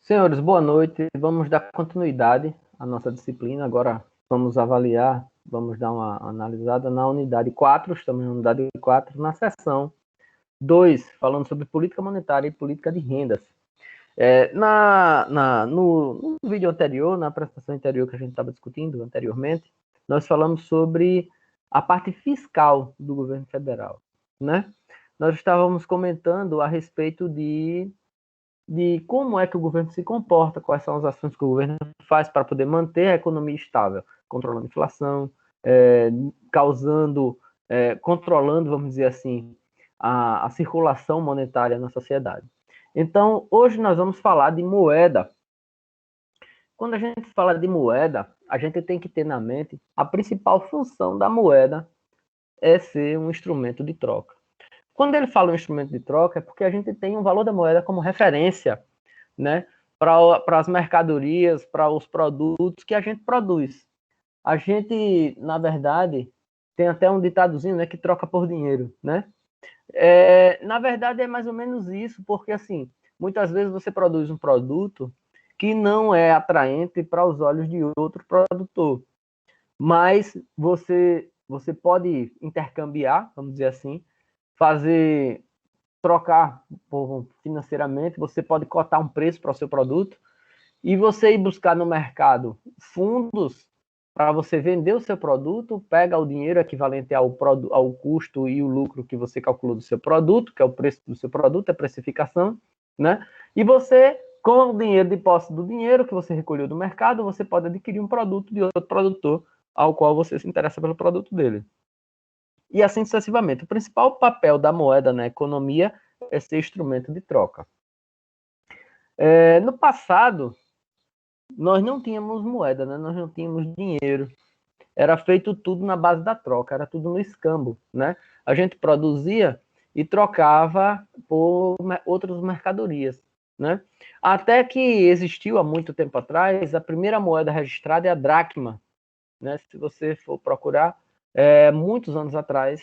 Senhores, boa noite. Vamos dar continuidade à nossa disciplina. Agora vamos avaliar, vamos dar uma analisada na unidade 4. Estamos na unidade 4, na seção 2, falando sobre política monetária e política de rendas. No vídeo anterior, na apresentação anterior que a gente estava discutindo anteriormente, nós falamos sobre a parte fiscal do governo federal, né? Nós estávamos comentando a respeito de como é que o governo se comporta, quais são as ações que o governo faz para poder manter a economia estável, controlando a inflação, controlando, vamos dizer assim, a circulação monetária na sociedade. Então, hoje nós vamos falar de moeda. Quando a gente fala de moeda, a gente tem que ter na mente a principal função da moeda é ser um instrumento de troca. Quando ele fala um instrumento de troca, é porque a gente tem o valor da moeda como referência, né, para as mercadorias, para os produtos que a gente produz. A gente, na verdade, tem até um ditadozinho, né, que troca por dinheiro, né? Na verdade, é mais ou menos isso, porque, assim, muitas vezes você produz um produto que não é atraente para os olhos de outro produtor, mas você pode intercambiar, vamos dizer assim, trocar financeiramente, você pode cotar um preço para o seu produto e você ir buscar no mercado fundos para você vender o seu produto, pega o dinheiro equivalente ao custo e o lucro que você calculou do seu produto, que é o preço do seu produto, a precificação, né? E você, com o dinheiro de posse do dinheiro que você recolheu do mercado, você pode adquirir um produto de outro produtor ao qual você se interessa pelo produto dele. E assim sucessivamente. O principal papel da moeda na economia é ser instrumento de troca. No passado, nós não tínhamos moeda, né? Nós não tínhamos dinheiro. Era feito tudo na base da troca, era tudo no escambo, né? A gente produzia e trocava por outras mercadorias, né? Até que existiu há muito tempo atrás, a primeira moeda registrada é a dracma, né? Se você for procurar, muitos anos atrás,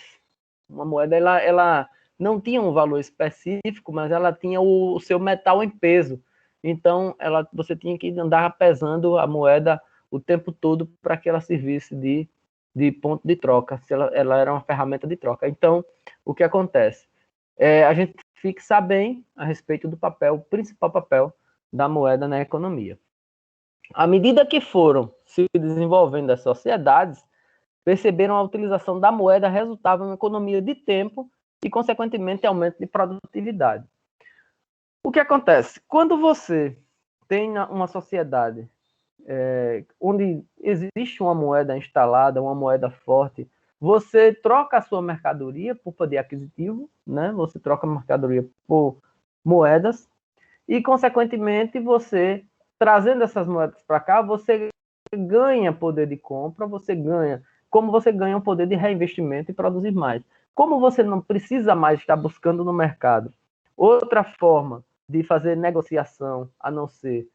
uma moeda ela não tinha um valor específico, mas ela tinha o seu metal em peso. Então, você tinha que andar pesando a moeda o tempo todo para que ela servisse de ponto de troca, se ela era uma ferramenta de troca. Então, o que acontece? A gente fixa bem a respeito do papel, o principal papel da moeda na economia. À medida que foram se desenvolvendo as sociedades, perceberam a utilização da moeda resultava em uma economia de tempo e, consequentemente, aumento de produtividade. O que acontece? Quando você tem uma sociedade onde existe uma moeda instalada, uma moeda forte, você troca a sua mercadoria por poder aquisitivo, né? Você troca a mercadoria por moedas e, consequentemente, você, trazendo essas moedas para cá, você ganha poder de compra, como você ganha o poder de reinvestimento e produzir mais. Como você não precisa mais estar buscando no mercado outra forma de fazer negociação, a não ser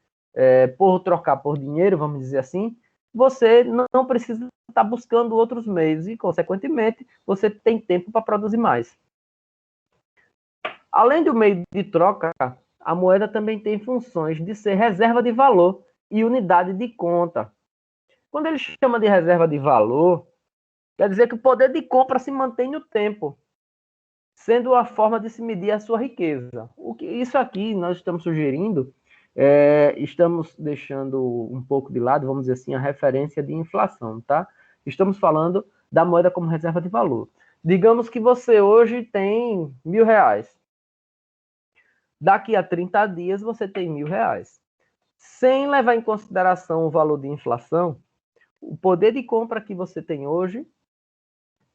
por trocar por dinheiro, vamos dizer assim, você não precisa estar buscando outros meios e, consequentemente, você tem tempo para produzir mais. Além do meio de troca, a moeda também tem funções de ser reserva de valor e unidade de conta. Quando ele chama de reserva de valor, quer dizer que o poder de compra se mantém no tempo, sendo a forma de se medir a sua riqueza. Isso aqui nós estamos sugerindo, estamos deixando um pouco de lado, vamos dizer assim, a referência de inflação, tá? Estamos falando da moeda como reserva de valor. Digamos que você hoje tem R$1.000. Daqui a 30 dias você tem R$1.000. Sem levar em consideração o valor de inflação, o poder de compra que você tem hoje,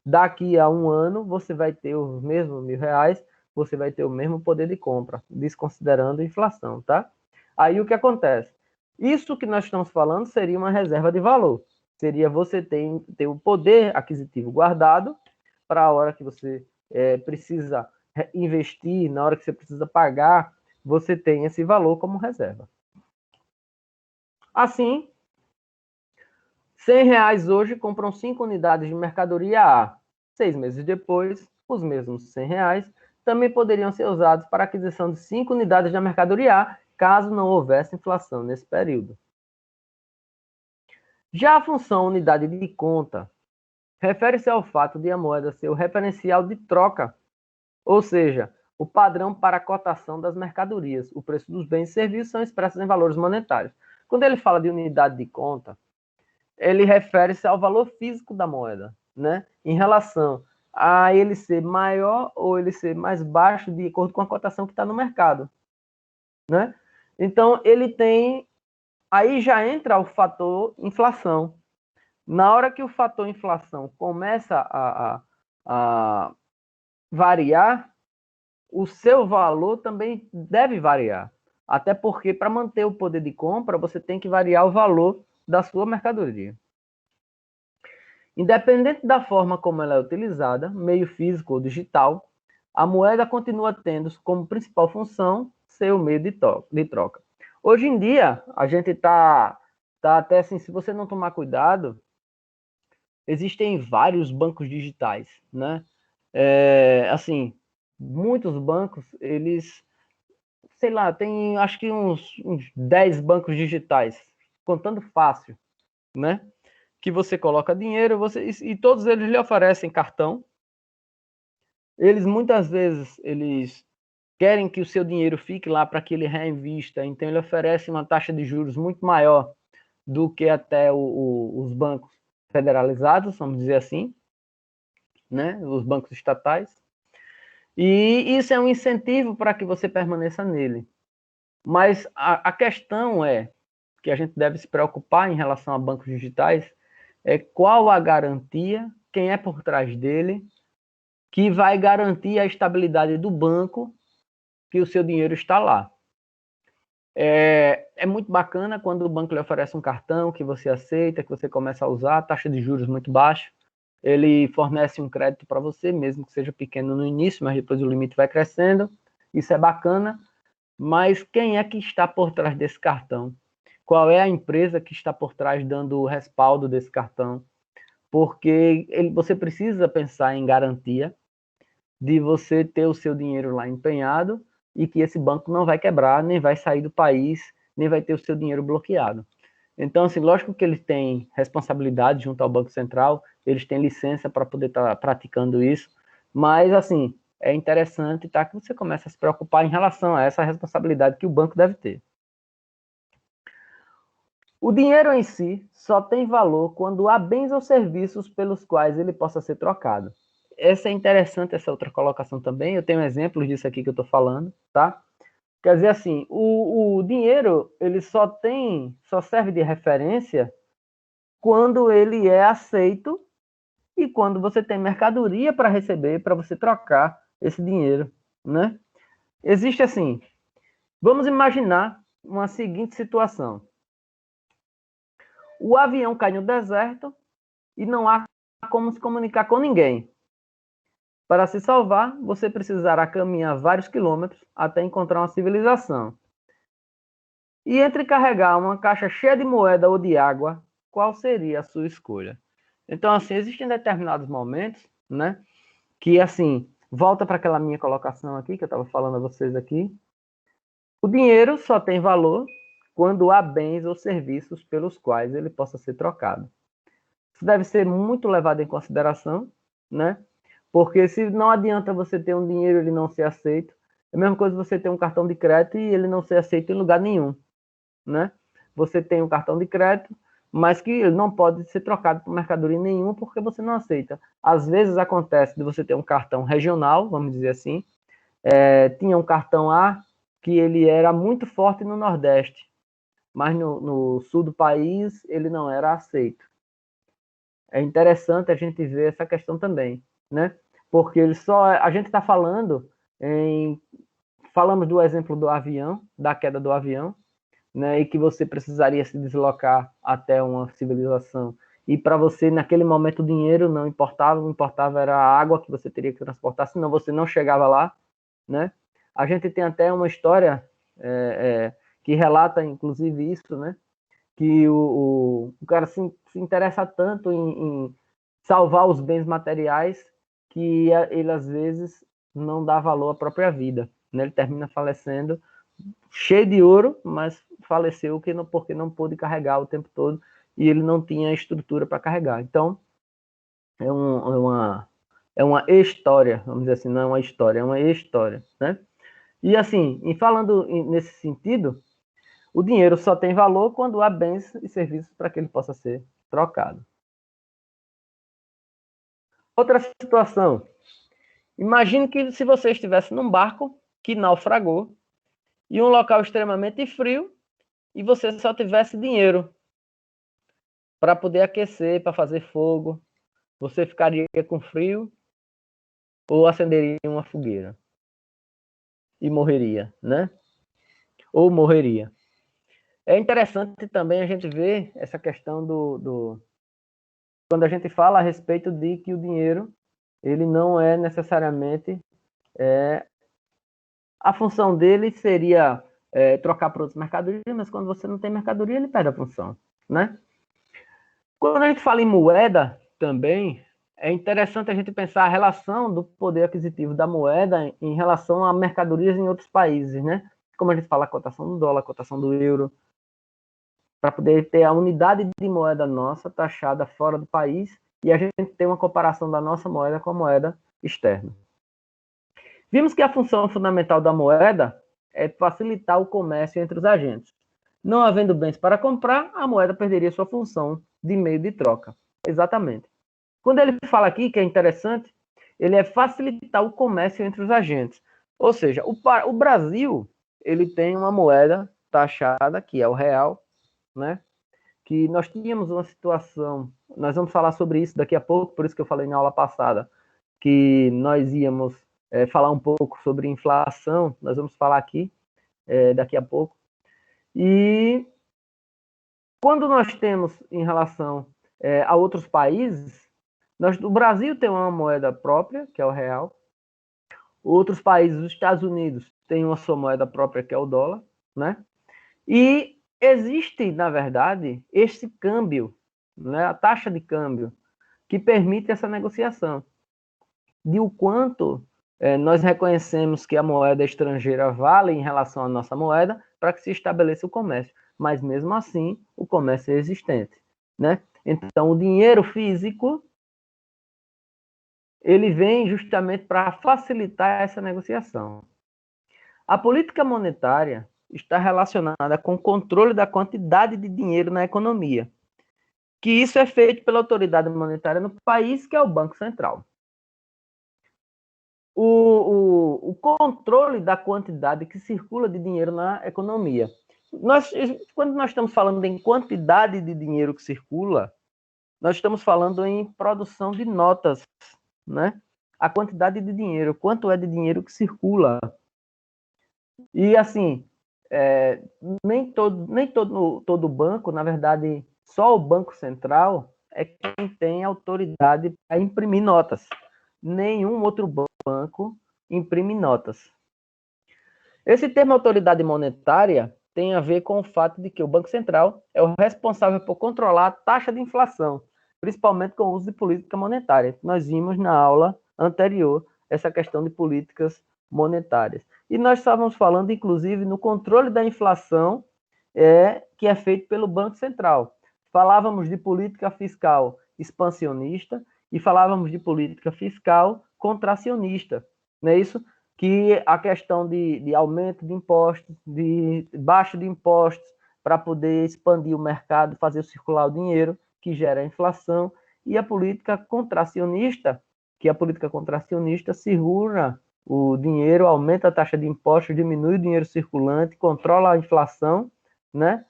daqui a um ano, você vai ter os mesmos R$1.000, você vai ter o mesmo poder de compra, desconsiderando a inflação, tá? Aí o que acontece? Isso que nós estamos falando seria uma reserva de valor. Seria você ter o poder aquisitivo guardado para a hora que você precisa investir, na hora que você precisa pagar, você tem esse valor como reserva. Assim, R$100 hoje compram 5 unidades de mercadoria A. 6 meses depois, os mesmos R$100 também poderiam ser usados para a aquisição de 5 unidades da mercadoria A, caso não houvesse inflação nesse período. Já a função unidade de conta refere-se ao fato de a moeda ser o referencial de troca, ou seja, o padrão para a cotação das mercadorias. O preço dos bens e serviços são expressos em valores monetários. Quando ele fala de unidade de conta, ele refere-se ao valor físico da moeda, né? Em relação a ele ser maior ou ele ser mais baixo de acordo com a cotação que está no mercado, né? Então, ele tem... Aí já entra o fator inflação. Na hora que o fator inflação começa a variar, o seu valor também deve variar. Até porque, para manter o poder de compra, você tem que variar o valor da sua mercadoria. Independente da forma como ela é utilizada, meio físico ou digital, a moeda continua tendo como principal função ser o meio de troca. Hoje em dia, a gente está até assim, se você não tomar cuidado, existem vários bancos digitais, né? Assim, muitos bancos, eles, sei lá, tem acho que uns 10 bancos digitais, contando fácil, né? Que você coloca dinheiro, e todos eles lhe oferecem cartão. Eles muitas vezes eles querem que o seu dinheiro fique lá para que ele reinvista, então ele oferece uma taxa de juros muito maior do que até os bancos federalizados, vamos dizer assim, né? Os bancos estatais. E isso é um incentivo para que você permaneça nele. Mas a questão é que a gente deve se preocupar em relação a bancos digitais é qual a garantia, quem é por trás dele, que vai garantir a estabilidade do banco que o seu dinheiro está lá. É muito bacana quando o banco lhe oferece um cartão que você aceita, que você começa a usar, taxa de juros muito baixa, ele fornece um crédito para você, mesmo que seja pequeno no início, mas depois o limite vai crescendo, isso é bacana, mas quem é que está por trás desse cartão? Qual é a empresa que está por trás dando o respaldo desse cartão? Porque você precisa pensar em garantia de você ter o seu dinheiro lá empenhado e que esse banco não vai quebrar, nem vai sair do país, nem vai ter o seu dinheiro bloqueado. Então, assim, lógico que eles têm responsabilidade junto ao Banco Central, eles têm licença para poder estar praticando isso, mas, assim, é interessante tá, que você comece a se preocupar em relação a essa responsabilidade que o banco deve ter. O dinheiro em si só tem valor quando há bens ou serviços pelos quais ele possa ser trocado. Essa é interessante, essa outra colocação também. Eu tenho exemplos disso aqui que eu estou falando, tá? Quer dizer assim, o dinheiro ele só serve de referência quando ele é aceito e quando você tem mercadoria para receber, para você trocar esse dinheiro, né? Existe assim, vamos imaginar uma seguinte situação. O avião cai no deserto e não há como se comunicar com ninguém. Para se salvar, você precisará caminhar vários quilômetros até encontrar uma civilização. E entre carregar uma caixa cheia de moeda ou de água, qual seria a sua escolha? Então, assim, existem determinados momentos, né, que, assim, volta para aquela minha colocação aqui, que eu estava falando a vocês aqui. O dinheiro só tem valor quando há bens ou serviços pelos quais ele possa ser trocado. Isso deve ser muito levado em consideração, né? Porque se não adianta você ter um dinheiro e ele não ser aceito, é a mesma coisa você ter um cartão de crédito e ele não ser aceito em lugar nenhum, né? Você tem um cartão de crédito, mas que ele não pode ser trocado por mercadoria nenhuma porque você não aceita. Às vezes acontece de você ter um cartão regional, vamos dizer assim, tinha um cartão A que ele era muito forte no Nordeste, mas no sul do país ele não era aceito. É interessante a gente ver essa questão também, né? Porque a gente está falando falamos do exemplo do avião, da queda do avião, né? E que você precisaria se deslocar até uma civilização. E para você, naquele momento, o dinheiro não importava, o que importava era a água que você teria que transportar, senão você não chegava lá, né? A gente tem até uma história que relata, inclusive, isso, né? Que o cara se interessa tanto em salvar os bens materiais que ele, às vezes, não dá valor à própria vida, né? Ele termina falecendo cheio de ouro, mas faleceu porque não pôde carregar o tempo todo e ele não tinha estrutura para carregar. Então, é uma história, vamos dizer assim, não é uma história, é uma história, né? E assim, falando nesse sentido, o dinheiro só tem valor quando há bens e serviços para que ele possa ser trocado. Outra situação, imagine que se você estivesse num barco que naufragou e um local extremamente frio e você só tivesse dinheiro para poder aquecer, para fazer fogo, você ficaria com frio ou acenderia uma fogueira e morreria, né? Ou morreria. É interessante também a gente ver essa questão quando a gente fala a respeito de que o dinheiro ele não é necessariamente a função dele seria trocar por outras mercadorias, mas quando você não tem mercadoria ele perde a função, né? Quando a gente fala em moeda também é interessante a gente pensar a relação do poder aquisitivo da moeda em relação a mercadorias em outros países, né? Como a gente fala a cotação do dólar, a cotação do euro, para poder ter a unidade de moeda nossa taxada fora do país e a gente ter uma comparação da nossa moeda com a moeda externa. Vimos que a função fundamental da moeda é facilitar o comércio entre os agentes. Não havendo bens para comprar, a moeda perderia sua função de meio de troca. Exatamente. Quando ele fala aqui, que é interessante, ele é facilitar o comércio entre os agentes. Ou seja, o Brasil ele tem uma moeda taxada, que é o real, né? Que nós tínhamos uma situação, nós vamos falar sobre isso daqui a pouco, por isso que eu falei na aula passada, que nós íamos falar um pouco sobre inflação, nós vamos falar aqui daqui a pouco. E quando nós temos em relação a outros países, o Brasil tem uma moeda própria, que é o real. Outros países, os Estados Unidos, têm uma sua moeda própria, que é o dólar, né? E existe, na verdade, esse câmbio, né, a taxa de câmbio, que permite essa negociação. De o quanto nós reconhecemos que a moeda estrangeira vale em relação à nossa moeda para que se estabeleça o comércio. Mas, mesmo assim, o comércio é existente, né? Então, o dinheiro físico, ele vem justamente para facilitar essa negociação. A política monetária está relacionada com o controle da quantidade de dinheiro na economia, que isso é feito pela autoridade monetária no país, que é o Banco Central. O controle da quantidade que circula de dinheiro na economia. Quando nós estamos falando em quantidade de dinheiro que circula, nós estamos falando em produção de notas, né? A quantidade de dinheiro, quanto é de dinheiro que circula. E assim, nem todo banco, na verdade, só o Banco Central é quem tem autoridade para imprimir notas. Nenhum outro banco imprime notas. Esse termo autoridade monetária tem a ver com o fato de que o Banco Central é o responsável por controlar a taxa de inflação, principalmente com o uso de política monetária. Nós vimos na aula anterior essa questão de políticas monetárias. E nós estávamos falando, inclusive, no controle da inflação, que é feito pelo Banco Central. Falávamos de política fiscal expansionista e falávamos de política fiscal contracionista, não é isso? Que a questão de aumento de impostos, de baixo de impostos, para poder expandir o mercado, fazer circular o dinheiro, que gera inflação, e a política contracionista, que a política contracionista segura o dinheiro, aumenta a taxa de impostos, diminui o dinheiro circulante, controla a inflação, né?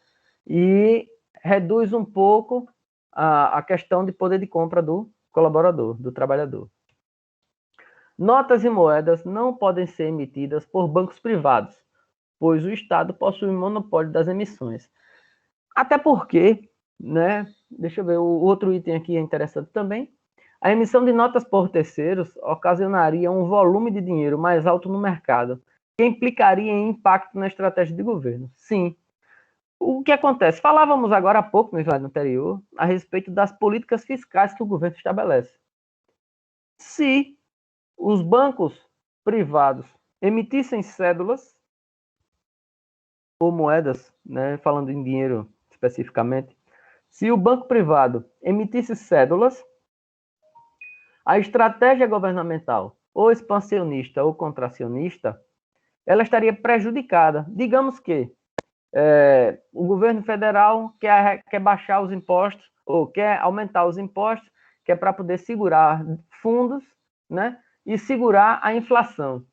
E reduz um pouco a questão de poder de compra do colaborador, do trabalhador. Notas e moedas não podem ser emitidas por bancos privados, pois o Estado possui o monopólio das emissões. Até porque, né? Deixa eu ver, o outro item aqui é interessante também. A emissão de notas por terceiros ocasionaria um volume de dinheiro mais alto no mercado, que implicaria em impacto na estratégia de governo. Sim. O que acontece? Falávamos agora há pouco, no slide anterior, a respeito das políticas fiscais que o governo estabelece. Se os bancos privados emitissem cédulas, ou moedas, né, falando em dinheiro especificamente, se o banco privado emitisse cédulas, a estratégia governamental, ou expansionista ou contracionista, ela estaria prejudicada. Digamos que o governo federal quer baixar os impostos, ou quer aumentar os impostos, que é para poder segurar fundos, né, e segurar a inflação.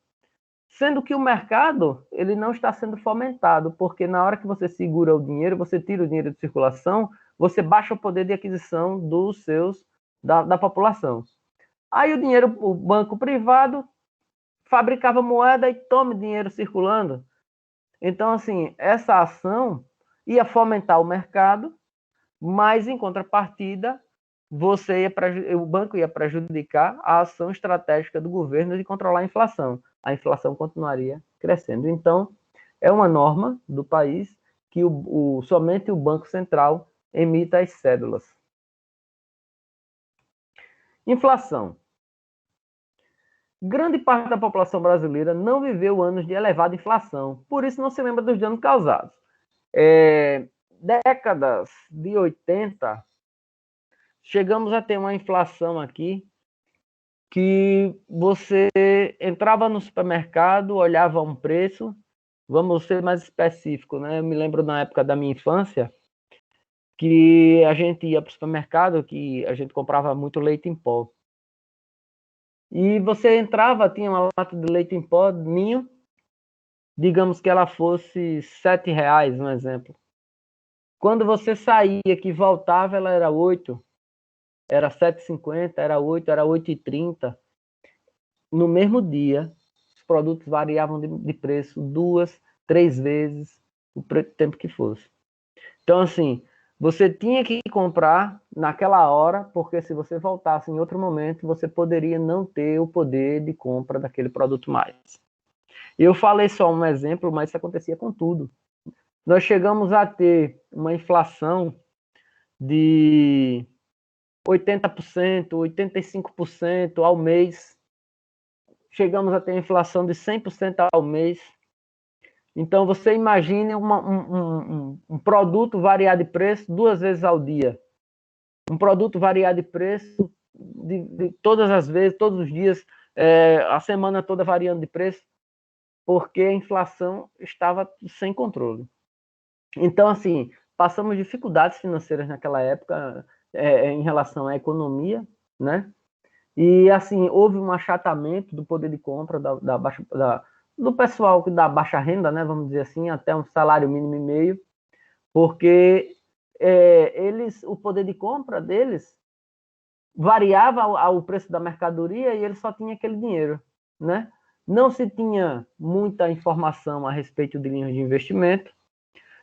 Sendo que o mercado ele não está sendo fomentado, porque na hora que você segura o dinheiro, você tira o dinheiro de circulação, você baixa o poder de aquisição da população. Aí o banco privado fabricava moeda e tome dinheiro circulando. Então, assim, essa ação ia fomentar o mercado, mas em contrapartida, o banco ia prejudicar a ação estratégica do governo de controlar a inflação. A inflação continuaria crescendo. Então, é uma norma do país que somente o Banco Central emita as cédulas. Inflação. Grande parte da população brasileira não viveu anos de elevada inflação, por isso não se lembra dos danos causados. Décadas de 80, chegamos a ter uma inflação aqui que você entrava no supermercado, olhava um preço, vamos ser mais específico, né? Eu me lembro na época da minha infância que a gente ia para o supermercado, que a gente comprava muito leite em pó. E você entrava, tinha uma lata de leite em pó, ninho, digamos que ela fosse R$ 7, um exemplo. Quando você saía, que voltava, ela era 8, era 7,50, era 8, era 8,30. No mesmo dia, os produtos variavam de preço 2, 3 vezes o tempo que fosse. Então, assim, você tinha que comprar naquela hora, porque se você voltasse em outro momento, você poderia não ter o poder de compra daquele produto mais. Eu falei só um exemplo, mas isso acontecia com tudo. Nós chegamos a ter uma inflação de 80%, 85% ao mês. Chegamos a ter inflação de 100% ao mês. Então, você imagine um produto variar de preço 2 vezes ao dia. Um produto variar de preço de todas as vezes, todos os dias, a semana toda variando de preço, porque a inflação estava sem controle. Então, assim, passamos dificuldades financeiras naquela época em relação à economia, né? E, assim, houve um achatamento do poder de compra do pessoal da baixa renda, né? Vamos dizer assim, até um salário mínimo e meio, porque o poder de compra deles variava o preço da mercadoria e ele só tinha aquele dinheiro, né? Não se tinha muita informação a respeito de linhas de investimento,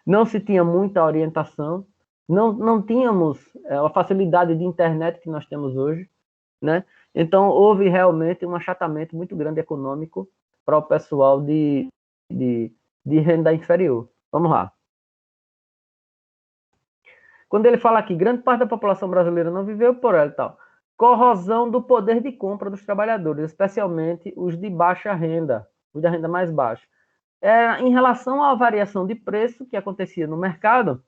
não se tinha muita orientação, não tínhamos a facilidade de internet que nós temos hoje, né? Então, houve realmente um achatamento muito grande econômico para o pessoal de renda inferior. Vamos lá. Quando ele fala aqui, grande parte da população brasileira não viveu por ela e tal. Corrosão do poder de compra dos trabalhadores, especialmente os de baixa renda, os da renda mais baixa. Em relação à variação de preço que acontecia no mercado,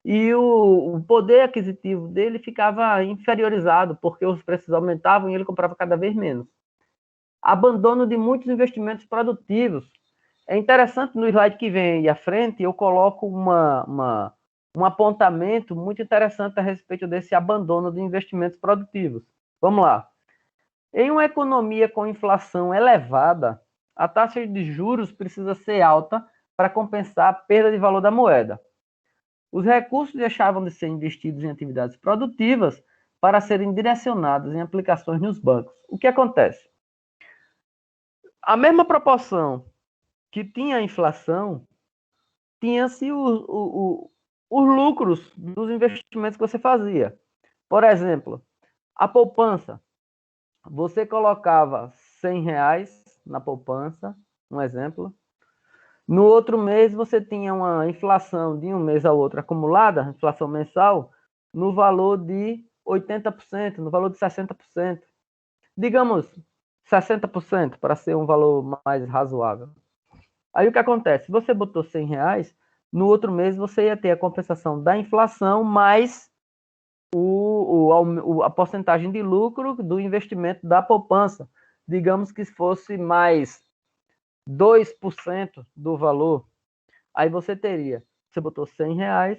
e o poder aquisitivo dele ficava inferiorizado, porque os preços aumentavam e ele comprava cada vez menos. Abandono de muitos investimentos produtivos. É interessante, no slide que vem aí à frente, eu coloco um apontamento muito interessante a respeito desse abandono de investimentos produtivos. Vamos lá. Em uma economia com inflação elevada, a taxa de juros precisa ser alta para compensar a perda de valor da moeda. Os recursos deixavam de ser investidos em atividades produtivas para serem direcionados em aplicações nos bancos. O que acontece? A mesma proporção que tinha a inflação, tinha-se os lucros dos investimentos que você fazia. Por exemplo, a poupança. Você colocava R$ 100 na poupança, um exemplo. No outro mês, você tinha uma inflação de um mês ao outro acumulada, inflação mensal, no valor de 80%, no valor de 60%. Digamos, 60% para ser um valor mais razoável. Aí o que acontece? Você botou R$ 100, no outro mês você ia ter a compensação da inflação mais a porcentagem de lucro do investimento da poupança. Digamos que fosse mais 2% do valor, aí você botou R$100,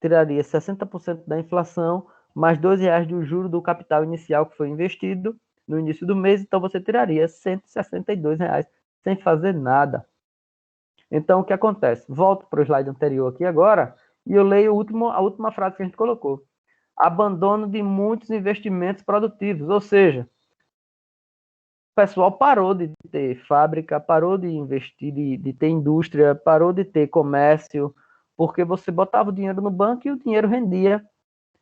tiraria 60% da inflação, mais R$2 do juro do capital inicial que foi investido no início do mês, então você tiraria R$162 sem fazer nada. Então, o que acontece? Volto para o slide anterior aqui agora, e eu leio a última frase que a gente colocou. Abandono de muitos investimentos produtivos, ou seja, o pessoal parou de ter fábrica, parou de investir, de ter indústria, parou de ter comércio, porque você botava o dinheiro no banco e o dinheiro rendia.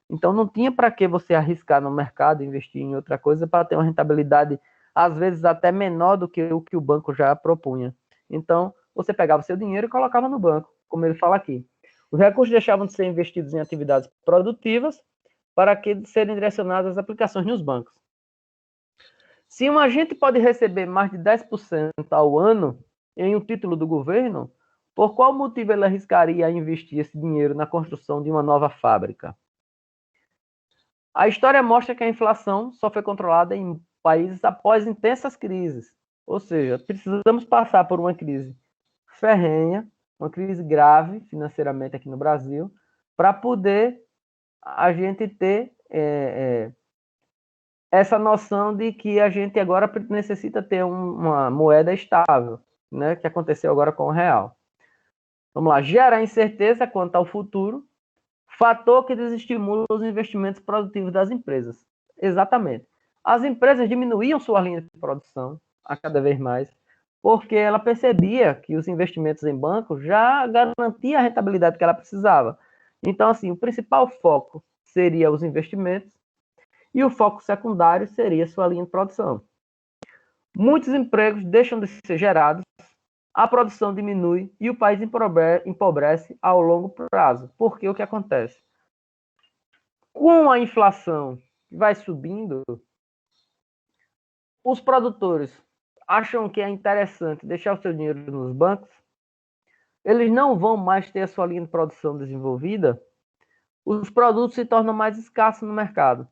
Então não tinha para que você arriscar no mercado, investir em outra coisa para ter uma rentabilidade, às vezes até menor do que o banco já propunha. Então você pegava seu dinheiro e colocava no banco, como ele fala aqui. Os recursos deixavam de ser investidos em atividades produtivas para que serem direcionados às aplicações nos bancos. Se um agente pode receber mais de 10% ao ano em um título do governo, por qual motivo ele arriscaria investir esse dinheiro na construção de uma nova fábrica? A história mostra que a inflação só foi controlada em países após intensas crises. Ou seja, precisamos passar por uma crise ferrenha, uma crise grave financeiramente aqui no Brasil, para poder a gente ter essa noção de que a gente agora necessita ter uma moeda estável, né, que aconteceu agora com o real. Vamos lá, gerar incerteza quanto ao futuro, fator que desestimula os investimentos produtivos das empresas. Exatamente. As empresas diminuíam sua linha de produção a cada vez mais, porque ela percebia que os investimentos em bancos já garantiam a rentabilidade que ela precisava. Então, assim, o principal foco seria os investimentos e o foco secundário seria sua linha de produção. Muitos empregos deixam de ser gerados, a produção diminui e o país empobrece ao longo prazo. Porque o que acontece? Com a inflação que vai subindo, os produtores acham que é interessante deixar o seu dinheiro nos bancos, eles não vão mais ter a sua linha de produção desenvolvida, os produtos se tornam mais escassos no mercado.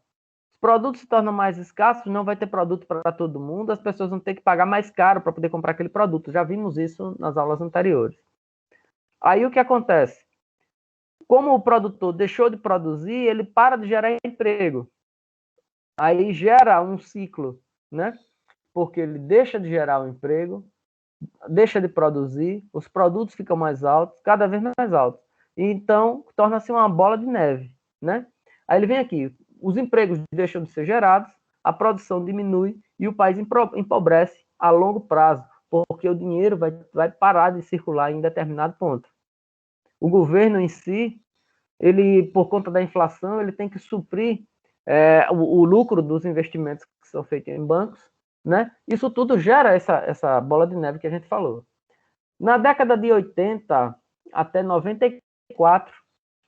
Os produtos se tornam mais escassos, não vai ter produto para todo mundo, as pessoas vão ter que pagar mais caro para poder comprar aquele produto. Já vimos isso nas aulas anteriores. Aí o que acontece? Como o produtor deixou de produzir, ele para de gerar emprego. Aí gera um ciclo, né? Porque ele deixa de gerar o emprego, deixa de produzir, os produtos ficam mais altos, cada vez mais altos. E então, torna-se uma bola de neve, né? Aí ele vem aqui, os empregos deixam de ser gerados, a produção diminui e o país empobrece a longo prazo, porque o dinheiro vai parar de circular em determinado ponto. O governo em si, ele, por conta da inflação, ele tem que suprir o lucro dos investimentos que são feitos em bancos, né? Isso tudo gera essa bola de neve que a gente falou. Na década de 80 até 94,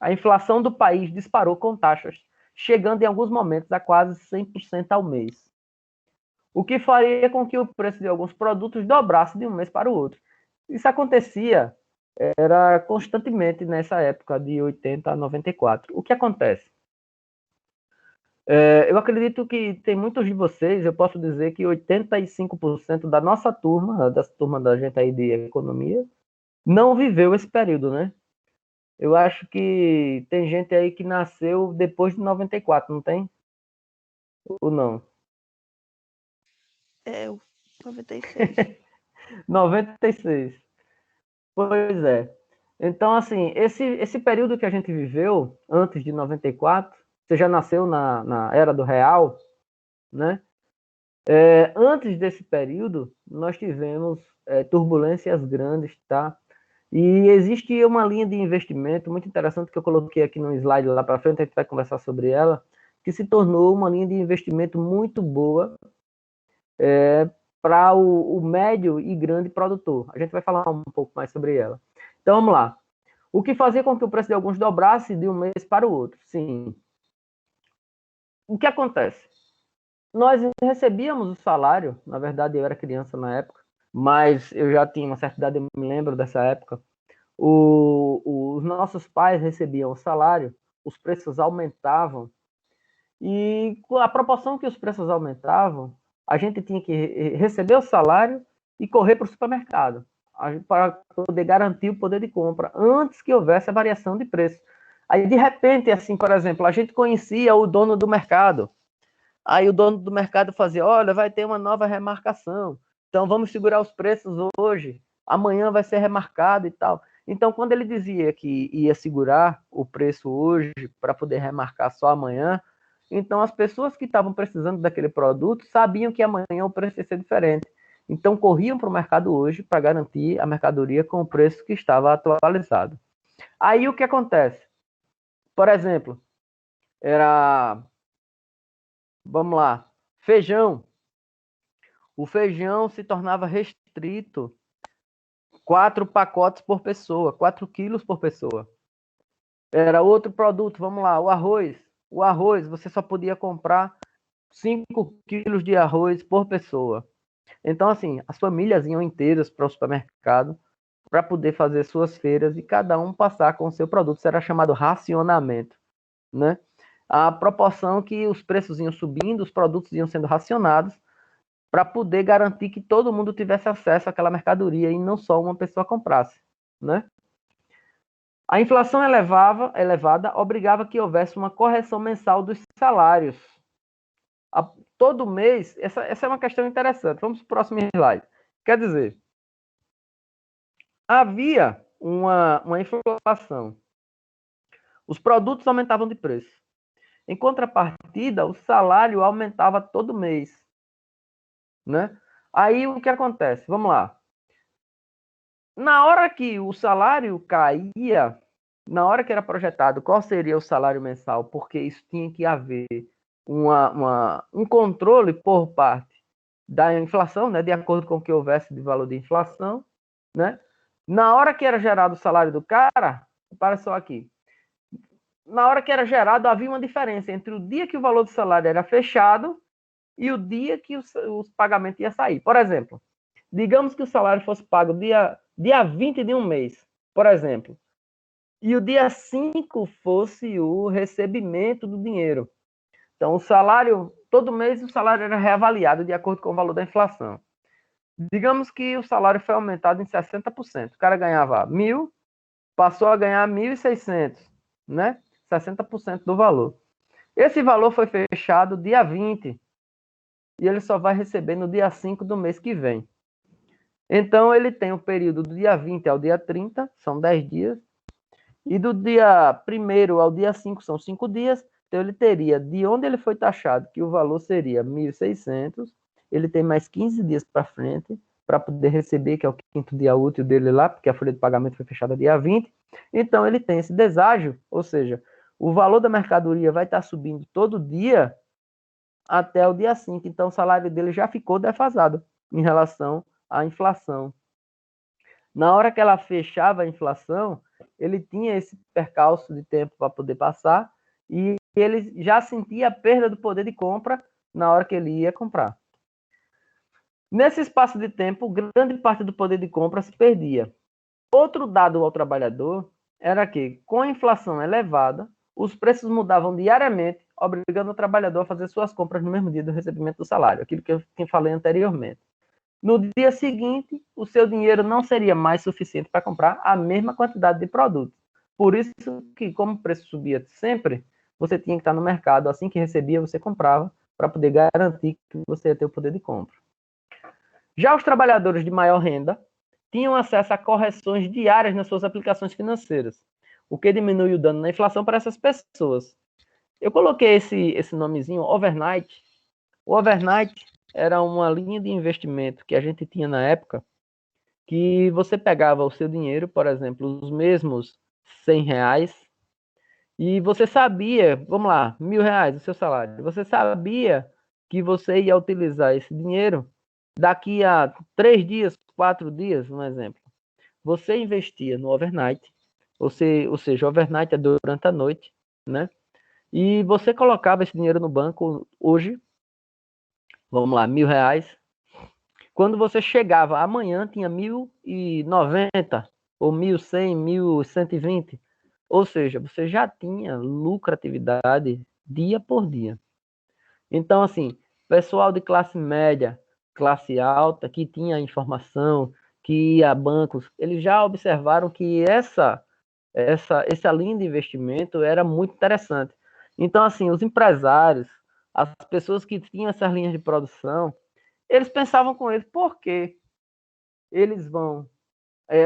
a inflação do país disparou com taxas, chegando em alguns momentos a quase 100% ao mês. O que faria com que o preço de alguns produtos dobrasse de um mês para o outro. Isso acontecia era constantemente nessa época de 80 a 94. O que acontece? Eu acredito que tem muitos de vocês, eu posso dizer que 85% da nossa turma, da turma da gente aí de economia, não viveu esse período, né? Eu acho que tem gente aí que nasceu depois de 94, não tem? Ou não? Eu, 96. 96. Pois é. Então, assim, esse período que a gente viveu, antes de 94, você já nasceu na era do real, né? Antes desse período, nós tivemos turbulências grandes, tá? E existe uma linha de investimento muito interessante que eu coloquei aqui no slide lá para frente, a gente vai conversar sobre ela, que se tornou uma linha de investimento muito boa para o médio e grande produtor. A gente vai falar um pouco mais sobre ela. Então, vamos lá. O que fazia com que o preço de alguns dobrasse de um mês para o outro? Sim. O que acontece? Nós recebíamos o salário, na verdade eu era criança na época, mas eu já tinha uma certa idade, eu me lembro dessa época. Os nossos pais recebiam o salário, os preços aumentavam, e com a proporção que os preços aumentavam, a gente tinha que receber o salário e correr para o supermercado para poder garantir o poder de compra antes que houvesse a variação de preço. Aí, de repente, assim, por exemplo, a gente conhecia o dono do mercado. Aí o dono do mercado fazia, olha, vai ter uma nova remarcação, então vamos segurar os preços hoje, amanhã vai ser remarcado e tal. Então, quando ele dizia que ia segurar o preço hoje para poder remarcar só amanhã, então as pessoas que estavam precisando daquele produto sabiam que amanhã o preço ia ser diferente. Então, corriam para o mercado hoje para garantir a mercadoria com o preço que estava atualizado. Aí o que acontece? Por exemplo, vamos lá, feijão. O feijão se tornava restrito 4 pacotes por pessoa, 4 quilos por pessoa. Era outro produto, vamos lá, o arroz. O arroz, você só podia comprar 5 quilos de arroz por pessoa. Então, assim, as famílias iam inteiras para o supermercado para poder fazer suas feiras e cada um passar com o seu produto. Isso era chamado racionamento, né? A proporção que os preços iam subindo, os produtos iam sendo racionados para poder garantir que todo mundo tivesse acesso àquela mercadoria e não só uma pessoa comprasse, né? A inflação elevada obrigava que houvesse uma correção mensal dos salários. Todo mês, essa é uma questão interessante. Vamos para o próximo slide. Quer dizer, havia uma inflação. Os produtos aumentavam de preço. Em contrapartida, o salário aumentava todo mês, né? Aí o que acontece? Vamos lá. Na hora que o salário caía, na hora que era projetado qual seria o salário mensal, porque isso tinha que haver um controle por parte da inflação, né, de acordo com o que houvesse de valor de inflação, né? Na hora que era gerado o salário do cara, para só aqui, na hora que era gerado havia uma diferença entre o dia que o valor do salário era fechado e o dia que os pagamentos ia sair. Por exemplo, digamos que o salário fosse pago dia 20 de um mês, por exemplo, e o dia 5 fosse o recebimento do dinheiro. Então, o salário, todo mês o salário era reavaliado de acordo com o valor da inflação. Digamos que o salário foi aumentado em 60%. O cara ganhava 1.000, passou a ganhar 1.600, né? 60% do valor. Esse valor foi fechado dia 20 e ele só vai receber no dia 5 do mês que vem. Então, ele tem o período do dia 20 ao dia 30, são 10 dias, e do dia 1º ao dia 5 são 5 dias, então ele teria, de onde ele foi taxado, que o valor seria 1.600, ele tem mais 15 dias para frente, para poder receber, que é o 5º dia útil dele lá, porque a folha de pagamento foi fechada dia 20, então ele tem esse deságio, ou seja, o valor da mercadoria vai estar subindo todo dia até o dia 5, então o salário dele já ficou defasado em relação à inflação. Na hora que ela fechava a inflação, ele tinha esse percalço de tempo para poder passar e ele já sentia a perda do poder de compra na hora que ele ia comprar. Nesse espaço de tempo, grande parte do poder de compra se perdia. Outro dado ao trabalhador era que, com a inflação elevada, os preços mudavam diariamente, obrigando o trabalhador a fazer suas compras no mesmo dia do recebimento do salário, aquilo que eu falei anteriormente. No dia seguinte, o seu dinheiro não seria mais suficiente para comprar a mesma quantidade de produtos. Por isso que, como o preço subia sempre, você tinha que estar no mercado. Assim que recebia, você comprava para poder garantir que você ia ter o poder de compra. Já os trabalhadores de maior renda tinham acesso a correções diárias nas suas aplicações financeiras, o que diminui o dano na inflação para essas pessoas. Eu coloquei esse nomezinho, overnight. O overnight era uma linha de investimento que a gente tinha na época, que você pegava o seu dinheiro, por exemplo, os mesmos R$ 100, e você sabia, vamos lá, R$ 1.000 o seu salário, você sabia que você ia utilizar esse dinheiro daqui a 3 dias, 4 dias, um exemplo. Você investia no overnight, ou seja, overnight é durante a noite, né? E você colocava esse dinheiro no banco hoje, vamos lá, R$ 1.000. Quando você chegava amanhã, tinha 1.090 ou 1.100, 1.120. Ou seja, você já tinha lucratividade dia por dia. Então, assim, pessoal de classe média, classe alta, que tinha informação, que ia a bancos, eles já observaram que essa linha de investimento era muito interessante. Então, assim, os empresários, as pessoas que tinham essas linhas de produção, eles pensavam com eles, por que eles vão,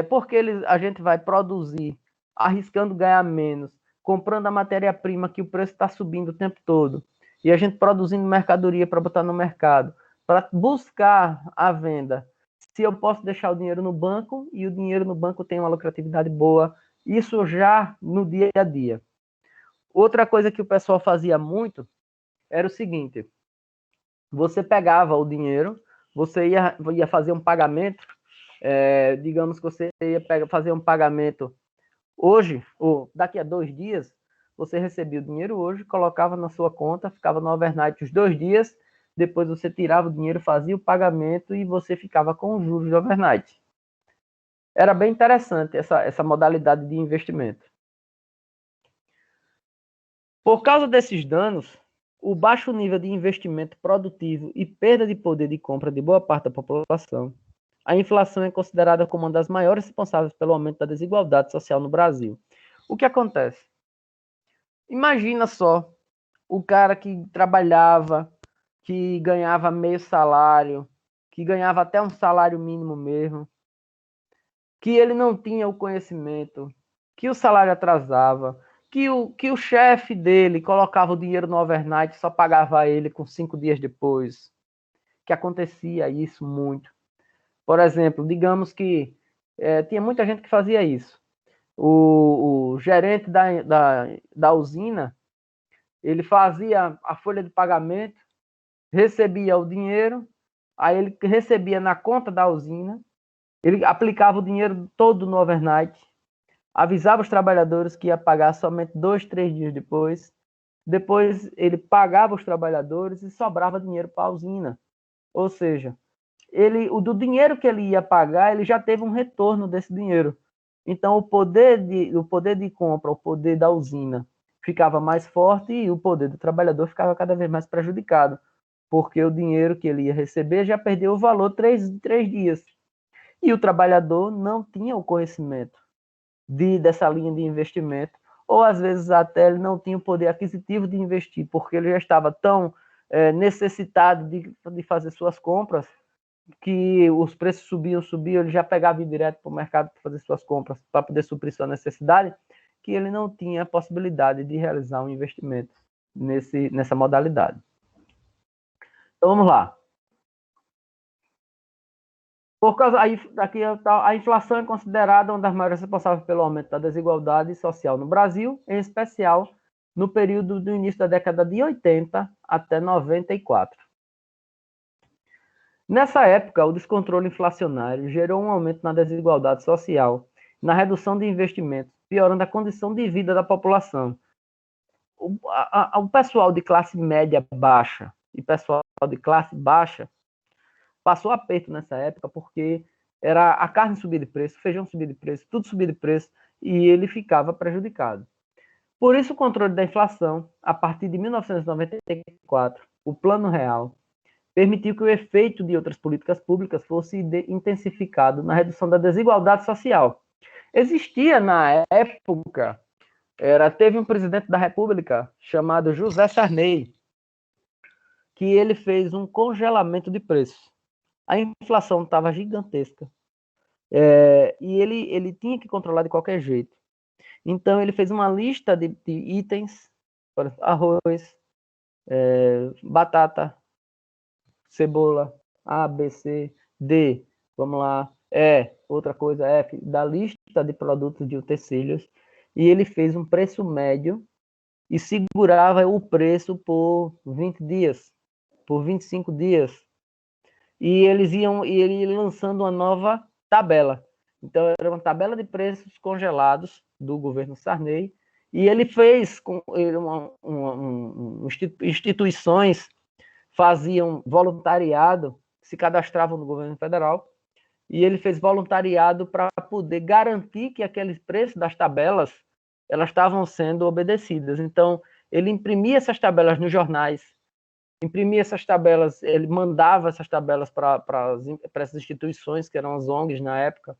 porque a gente vai produzir arriscando ganhar menos, comprando a matéria-prima que o preço está subindo o tempo todo, e a gente produzindo mercadoria para botar no mercado, para buscar a venda. Se eu posso deixar o dinheiro no banco, e o dinheiro no banco tem uma lucratividade boa, isso já no dia a dia. Outra coisa que o pessoal fazia muito era o seguinte: você pegava o dinheiro, você ia fazer um pagamento, digamos que você ia fazer um pagamento hoje, ou daqui a 2 dias, você recebia o dinheiro hoje, colocava na sua conta, ficava no overnight os 2 dias, depois você tirava o dinheiro, fazia o pagamento e você ficava com os juros de overnight. Era bem interessante essa modalidade de investimento. Por causa desses danos, o baixo nível de investimento produtivo e perda de poder de compra de boa parte da população, a inflação é considerada como uma das maiores responsáveis pelo aumento da desigualdade social no Brasil. O que acontece? Imagina só, o cara que trabalhava, que ganhava meio salário, que ganhava até um salário mínimo mesmo, que ele não tinha o conhecimento, que o salário atrasava, que o chefe dele colocava o dinheiro no overnight e só pagava ele com 5 dias depois, que acontecia isso muito. Por exemplo, digamos que tinha muita gente que fazia isso. O gerente da usina, ele fazia a folha de pagamento, recebia o dinheiro, aí ele recebia na conta da usina, ele aplicava o dinheiro todo no overnight, avisava os trabalhadores que ia pagar somente 2, 3 dias depois. Depois ele pagava os trabalhadores e sobrava dinheiro para a usina. Ou seja, do dinheiro que ele ia pagar, ele já teve um retorno desse dinheiro. Então o poder de compra, o poder da usina ficava mais forte e o poder do trabalhador ficava cada vez mais prejudicado, porque o dinheiro que ele ia receber já perdeu o valor 3 dias. E o trabalhador não tinha o conhecimento dessa linha de investimento, ou às vezes até ele não tinha o poder aquisitivo de investir, porque ele já estava tão necessitado de fazer suas compras, que os preços subiam, ele já pegava direto para o mercado para fazer suas compras, para poder suprir sua necessidade, que ele não tinha a possibilidade de realizar um investimento nessa modalidade. Então vamos lá. Por causa daqui a inflação é considerada uma das maiores responsáveis pelo aumento da desigualdade social no Brasil, em especial no período do início da década de 80 até 94. Nessa época, o descontrole inflacionário gerou um aumento na desigualdade social, na redução de investimentos, piorando a condição de vida da população. O pessoal de classe média baixa e pessoal de classe baixa passou aperto nessa época, porque era a carne subir de preço, o feijão subir de preço, tudo subir de preço, e ele ficava prejudicado. Por isso, o controle da inflação, a partir de 1994, o Plano Real, permitiu que o efeito de outras políticas públicas fosse intensificado na redução da desigualdade social. Existia, na época, teve um presidente da República chamado José Sarney, que ele fez um congelamento de preços. A inflação estava gigantesca. E ele tinha que controlar de qualquer jeito. Então, ele fez uma lista de itens, por exemplo, arroz, batata, cebola, A, B, C, D, vamos lá, outra coisa, F, da lista de produtos de utensílios, e ele fez um preço médio e segurava o preço por 20 dias, por 25 dias. E ele ia lançando uma nova tabela. Então, era uma tabela de preços congelados do governo Sarney, e ele fez com instituições faziam voluntariado, se cadastravam no governo federal, e ele fez voluntariado para poder garantir que aqueles preços das tabelas elas estavam sendo obedecidas. Então, ele imprimia essas tabelas nos jornais, imprimia essas tabelas, ele mandava essas tabelas para essas instituições, que eram as ONGs na época,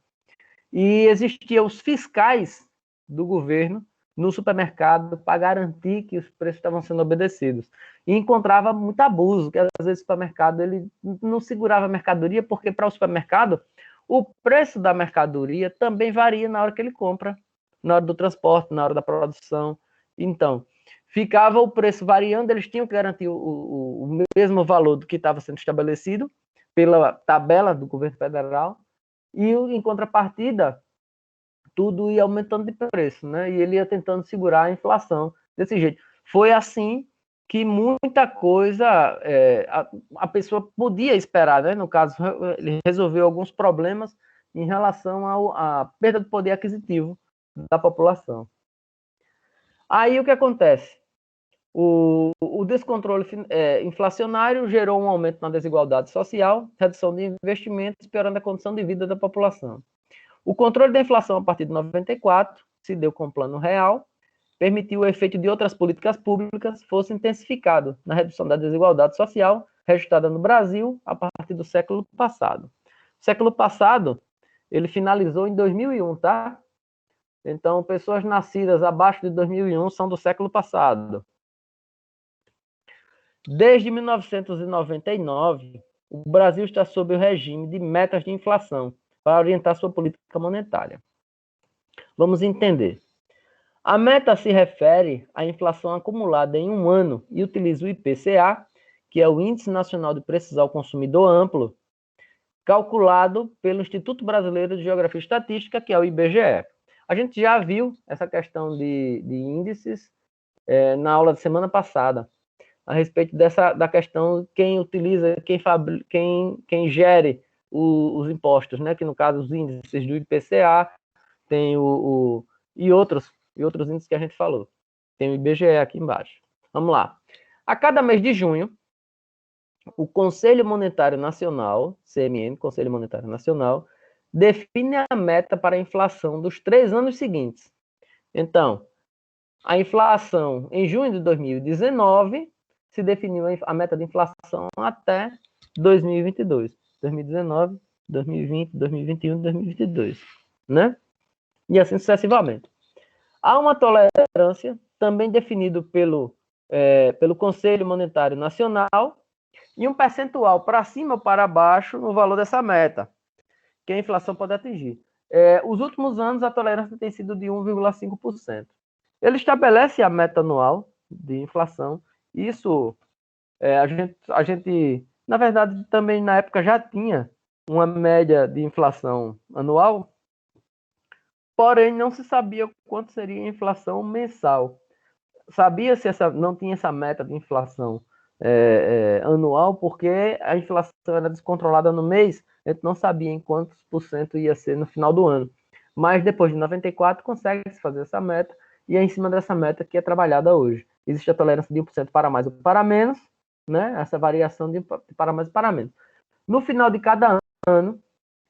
e existiam os fiscais do governo no supermercado para garantir que os preços estavam sendo obedecidos. E encontrava muito abuso, que às vezes o supermercado ele não segurava a mercadoria, porque para o supermercado o preço da mercadoria também varia na hora que ele compra, na hora do transporte, na hora da produção. Então, ficava o preço variando, eles tinham que garantir o mesmo valor do que estava sendo estabelecido pela tabela do governo federal, e em contrapartida, tudo ia aumentando de preço, né? E ele ia tentando segurar a inflação desse jeito. Foi assim que muita coisa a pessoa podia esperar, né? No caso, ele resolveu alguns problemas em relação à perda do poder aquisitivo da população. Aí o que acontece? O descontrole inflacionário gerou um aumento na desigualdade social, redução de investimentos, piorando a condição de vida da população. O controle da inflação a partir de 94 se deu com o Plano Real, permitiu o efeito de outras políticas públicas fosse intensificado na redução da desigualdade social registrada no Brasil a partir do século passado. O século passado, ele finalizou em 2001, tá? Então, pessoas nascidas abaixo de 2001 são do século passado. Desde 1999, o Brasil está sob o regime de metas de inflação para orientar sua política monetária. Vamos entender. A meta se refere à inflação acumulada em um ano e utiliza o IPCA, que é o Índice Nacional de Preços ao Consumidor Amplo, calculado pelo Instituto Brasileiro de Geografia e Estatística, que é o IBGE. A gente já viu essa questão de índices na aula da semana passada, a respeito da questão quem utiliza, quem gere os impostos, né? Que no caso os índices do IPCA, tem e outros índices que a gente falou. Tem o IBGE aqui embaixo. Vamos lá. A cada mês de junho, o Conselho Monetário Nacional, CMN, Conselho Monetário Nacional, define a meta para a inflação dos 3 anos seguintes. Então, a inflação em junho de 2019 se definiu a meta de inflação até 2022. 2019, 2020, 2021, 2022, né? E assim sucessivamente. Há uma tolerância, também definido pelo Conselho Monetário Nacional, e um percentual para cima ou para baixo no valor dessa meta, que a inflação pode atingir. Os últimos anos, a tolerância tem sido de 1,5%. Ele estabelece a meta anual de inflação. Isso, a gente, na verdade, também na época já tinha uma média de inflação anual, porém não se sabia quanto seria a inflação mensal. Sabia-se não tinha essa meta de inflação anual, porque a inflação era descontrolada no mês, a gente não sabia em quantos por cento ia ser no final do ano. Mas depois de 94 consegue-se fazer essa meta, e é em cima dessa meta que é trabalhada hoje. Existe a tolerância de 1% para mais ou para menos, né? Essa variação de para mais e para menos. No final de cada ano,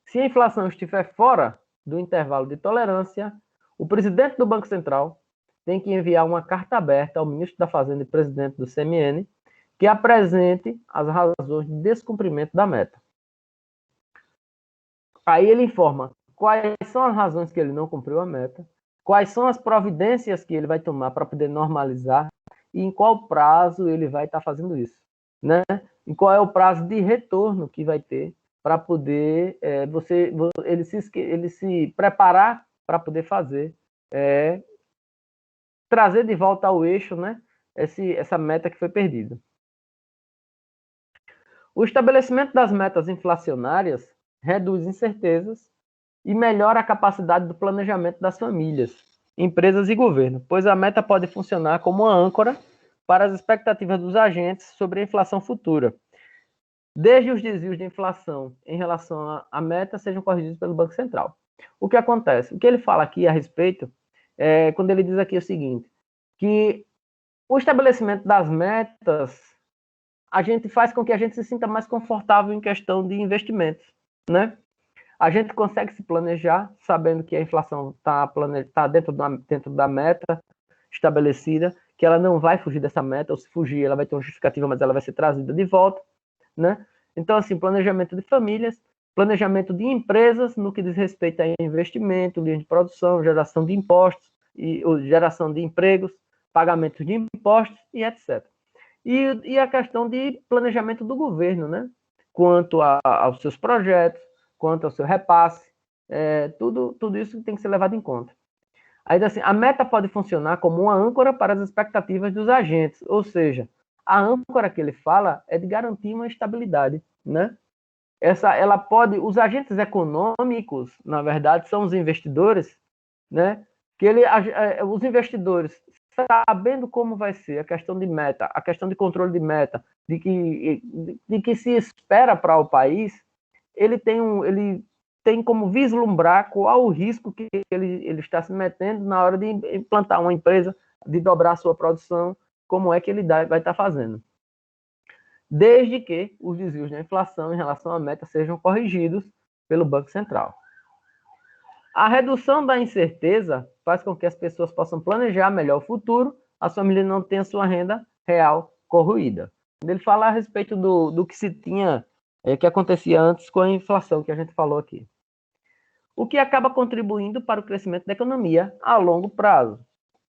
se a inflação estiver fora do intervalo de tolerância, o presidente do Banco Central tem que enviar uma carta aberta ao ministro da Fazenda e presidente do CMN, que apresente as razões de descumprimento da meta. Aí ele informa quais são as razões que ele não cumpriu a meta, quais são as providências que ele vai tomar para poder normalizar e em qual prazo ele vai estar fazendo isso, né? E qual é o prazo de retorno que vai ter para poder ele se preparar para poder fazer, trazer de volta ao eixo, né? Essa meta que foi perdida. O estabelecimento das metas inflacionárias reduz incertezas e melhora a capacidade do planejamento das famílias, empresas e governo, pois a meta pode funcionar como uma âncora para as expectativas dos agentes sobre a inflação futura, desde os desvios de inflação em relação à meta sejam corrigidos pelo Banco Central. O que acontece? O que ele fala aqui a respeito, quando ele diz aqui o seguinte, que o estabelecimento das metas a gente faz com que a gente se sinta mais confortável em questão de investimentos, né? A gente consegue se planejar, sabendo que a inflação está dentro da meta estabelecida, que ela não vai fugir dessa meta, ou se fugir, ela vai ter uma justificativa, mas ela vai ser trazida de volta, né? Então, assim, planejamento de famílias, planejamento de empresas no que diz respeito a investimento, linha de produção, geração de impostos, geração de empregos, pagamento de impostos e etc. E a questão de planejamento do governo, né? Quanto aos seus projetos, quanto ao seu repasse, tudo isso tem que ser levado em conta. Aí, assim, a meta pode funcionar como uma âncora para as expectativas dos agentes, ou seja, a âncora que ele fala é de garantir uma estabilidade, né? Ela pode, os agentes econômicos, na verdade, são os investidores, né? Os investidores, sabendo como vai ser a questão de meta, a questão de controle de meta, de que se espera para o país, ele tem como vislumbrar qual o risco que ele está se metendo na hora de implantar uma empresa, de dobrar a sua produção, como é que ele vai estar fazendo. Desde que os desvios da inflação em relação à meta sejam corrigidos pelo Banco Central. A redução da incerteza faz com que as pessoas possam planejar melhor o futuro, a família não tenha sua renda real corroída. Ele fala a respeito do que se tinha, que acontecia antes com a inflação que a gente falou aqui. O que acaba contribuindo para o crescimento da economia a longo prazo.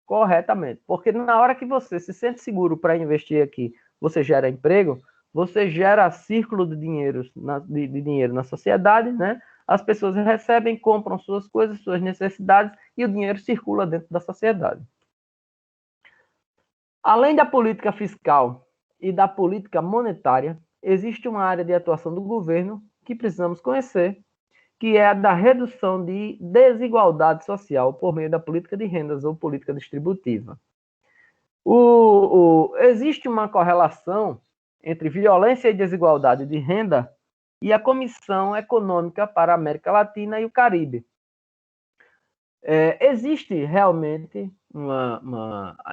Corretamente. Porque na hora que você se sente seguro para investir aqui, você gera emprego, você gera círculo de dinheiro na sociedade, né? As pessoas recebem, compram suas coisas, suas necessidades, e o dinheiro circula dentro da sociedade. Além da política fiscal e da política monetária, existe uma área de atuação do governo que precisamos conhecer, que é a da redução de desigualdade social por meio da política de rendas ou política distributiva. Existe uma correlação entre violência e desigualdade de renda e a Comissão Econômica para a América Latina e o Caribe. Existe realmente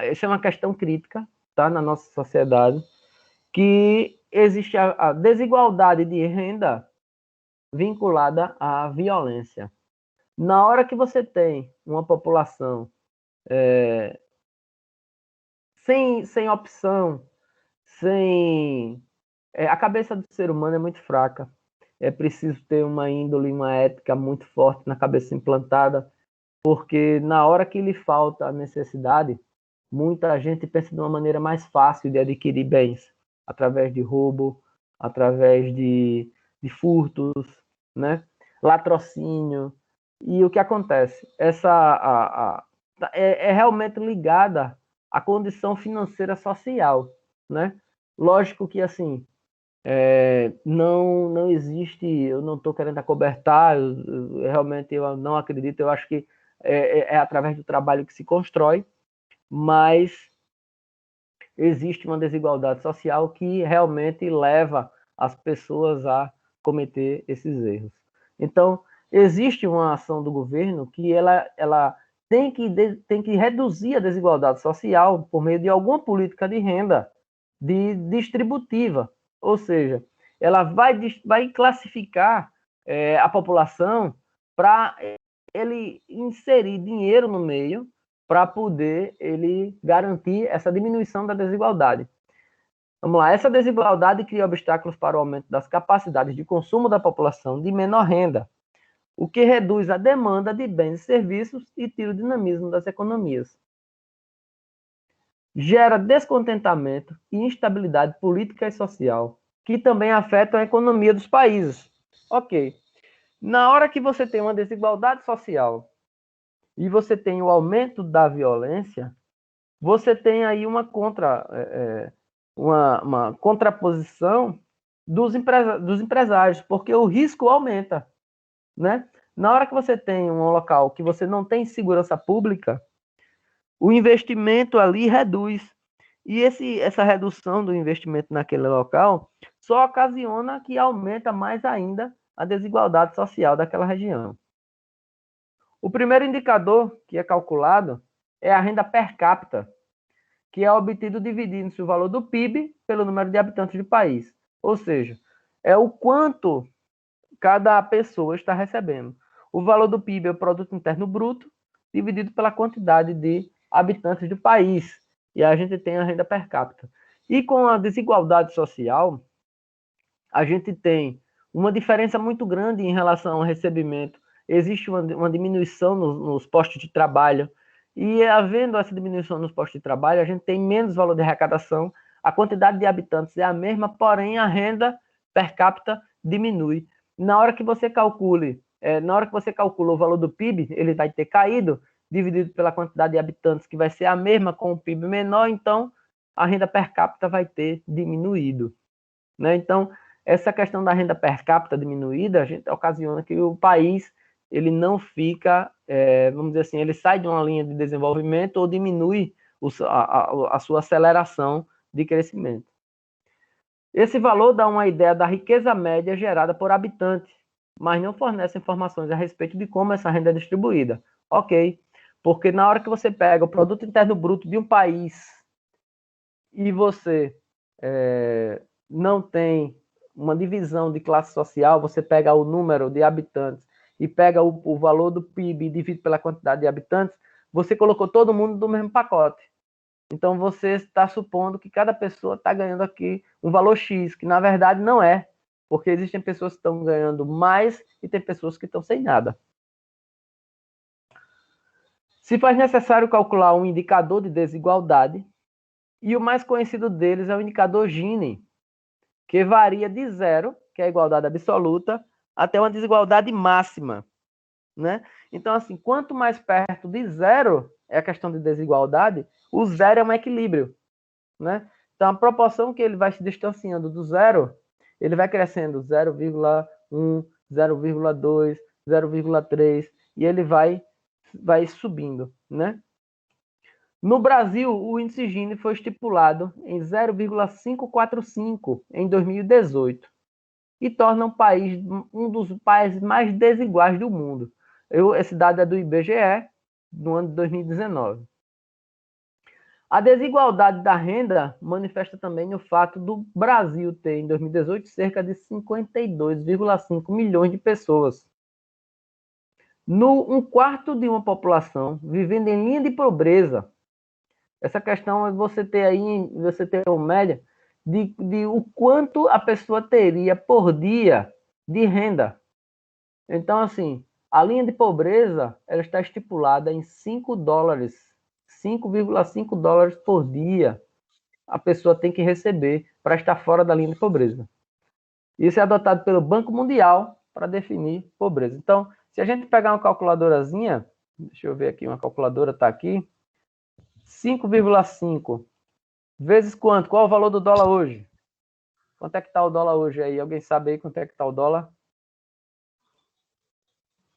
essa é uma questão crítica, tá, na nossa sociedade, que existe a desigualdade de renda vinculada à violência. Na hora que você tem uma população sem opção, a cabeça do ser humano é muito fraca. É preciso ter uma índole, uma ética muito forte na cabeça implantada, porque na hora que lhe falta a necessidade, muita gente pensa de uma maneira mais fácil de adquirir bens, através de roubo, através de furtos, né? Latrocínio. E o que acontece? É realmente ligada à condição financeira social, né? Lógico que, assim, não existe, eu não estou querendo acobertar, realmente eu não acredito, eu acho que é através do trabalho que se constrói, mas existe uma desigualdade social que realmente leva as pessoas a cometer esses erros. Então, existe uma ação do governo que ela tem que reduzir a desigualdade social por meio de alguma política de renda distributiva, ou seja, ela vai classificar a população para ele inserir dinheiro no meio para poder ele garantir essa diminuição da desigualdade. Vamos lá, essa desigualdade cria obstáculos para o aumento das capacidades de consumo da população de menor renda, o que reduz a demanda de bens e serviços e tira o dinamismo das economias. Gera descontentamento e instabilidade política e social, que também afetam a economia dos países. Ok. Na hora que você tem uma desigualdade social e você tem o aumento da violência, você tem aí uma contraposição dos empresários, porque o risco aumenta, né? Na hora que você tem um local que você não tem segurança pública, o investimento ali reduz. E essa redução do investimento naquele local só ocasiona que aumenta mais ainda a desigualdade social daquela região. O primeiro indicador que é calculado é a renda per capita, que é obtido dividindo-se o valor do PIB pelo número de habitantes do país. Ou seja, é o quanto cada pessoa está recebendo. O valor do PIB é o Produto Interno Bruto, dividido pela quantidade de habitantes do país. E a gente tem a renda per capita. E com a desigualdade social, a gente tem uma diferença muito grande em relação ao recebimento. Existe uma diminuição nos postos de trabalho. E havendo essa diminuição nos postos de trabalho, a gente tem menos valor de arrecadação, a quantidade de habitantes é a mesma, porém a renda per capita diminui. Na hora que você calcula o valor do PIB, ele vai ter caído, dividido pela quantidade de habitantes, que vai ser a mesma com o PIB menor, então a renda per capita vai ter diminuído. Né? Então, essa questão da renda per capita diminuída, a gente ocasiona que o país ele não fica, vamos dizer assim, ele sai de uma linha de desenvolvimento ou diminui a sua aceleração de crescimento. Esse valor dá uma ideia da riqueza média gerada por habitante, mas não fornece informações a respeito de como essa renda é distribuída. Ok, porque na hora que você pega o produto interno bruto de um país e você não tem uma divisão de classe social, você pega o número de habitantes e pega o valor do PIB e divide pela quantidade de habitantes, você colocou todo mundo no mesmo pacote. Então, você está supondo que cada pessoa está ganhando aqui um valor X, que na verdade não é, porque existem pessoas que estão ganhando mais e tem pessoas que estão sem nada. Se faz necessário calcular um indicador de desigualdade, e o mais conhecido deles é o indicador Gini, que varia de 0, que é a igualdade absoluta, até uma desigualdade máxima. Né? Então, assim, quanto mais perto de 0 é a questão de desigualdade, o 0 é um equilíbrio. Né? Então, a proporção que ele vai se distanciando do 0, ele vai crescendo 0,1, 0,2, 0,3, e ele vai subindo. Né? No Brasil, o índice Gini foi estipulado em 0,545 em 2018 e torna o país um dos países mais desiguais do mundo. Esse dado é do IBGE, no ano de 2019. A desigualdade da renda manifesta também no fato do Brasil ter, em 2018, cerca de 52,5 milhões de pessoas. Um quarto de uma população vivendo em linha de pobreza. Essa questão é você ter uma média de o quanto a pessoa teria por dia de renda. Então, assim, a linha de pobreza ela está estipulada em 5 dólares, 5,5 dólares por dia a pessoa tem que receber para estar fora da linha de pobreza. Isso é adotado pelo Banco Mundial para definir pobreza. Então, se a gente pegar uma calculadorazinha, deixa eu ver aqui, uma calculadora está aqui, 5,5 vezes quanto? Qual é o valor do dólar hoje? Quanto é que está o dólar hoje aí? Alguém sabe aí quanto é que está o dólar?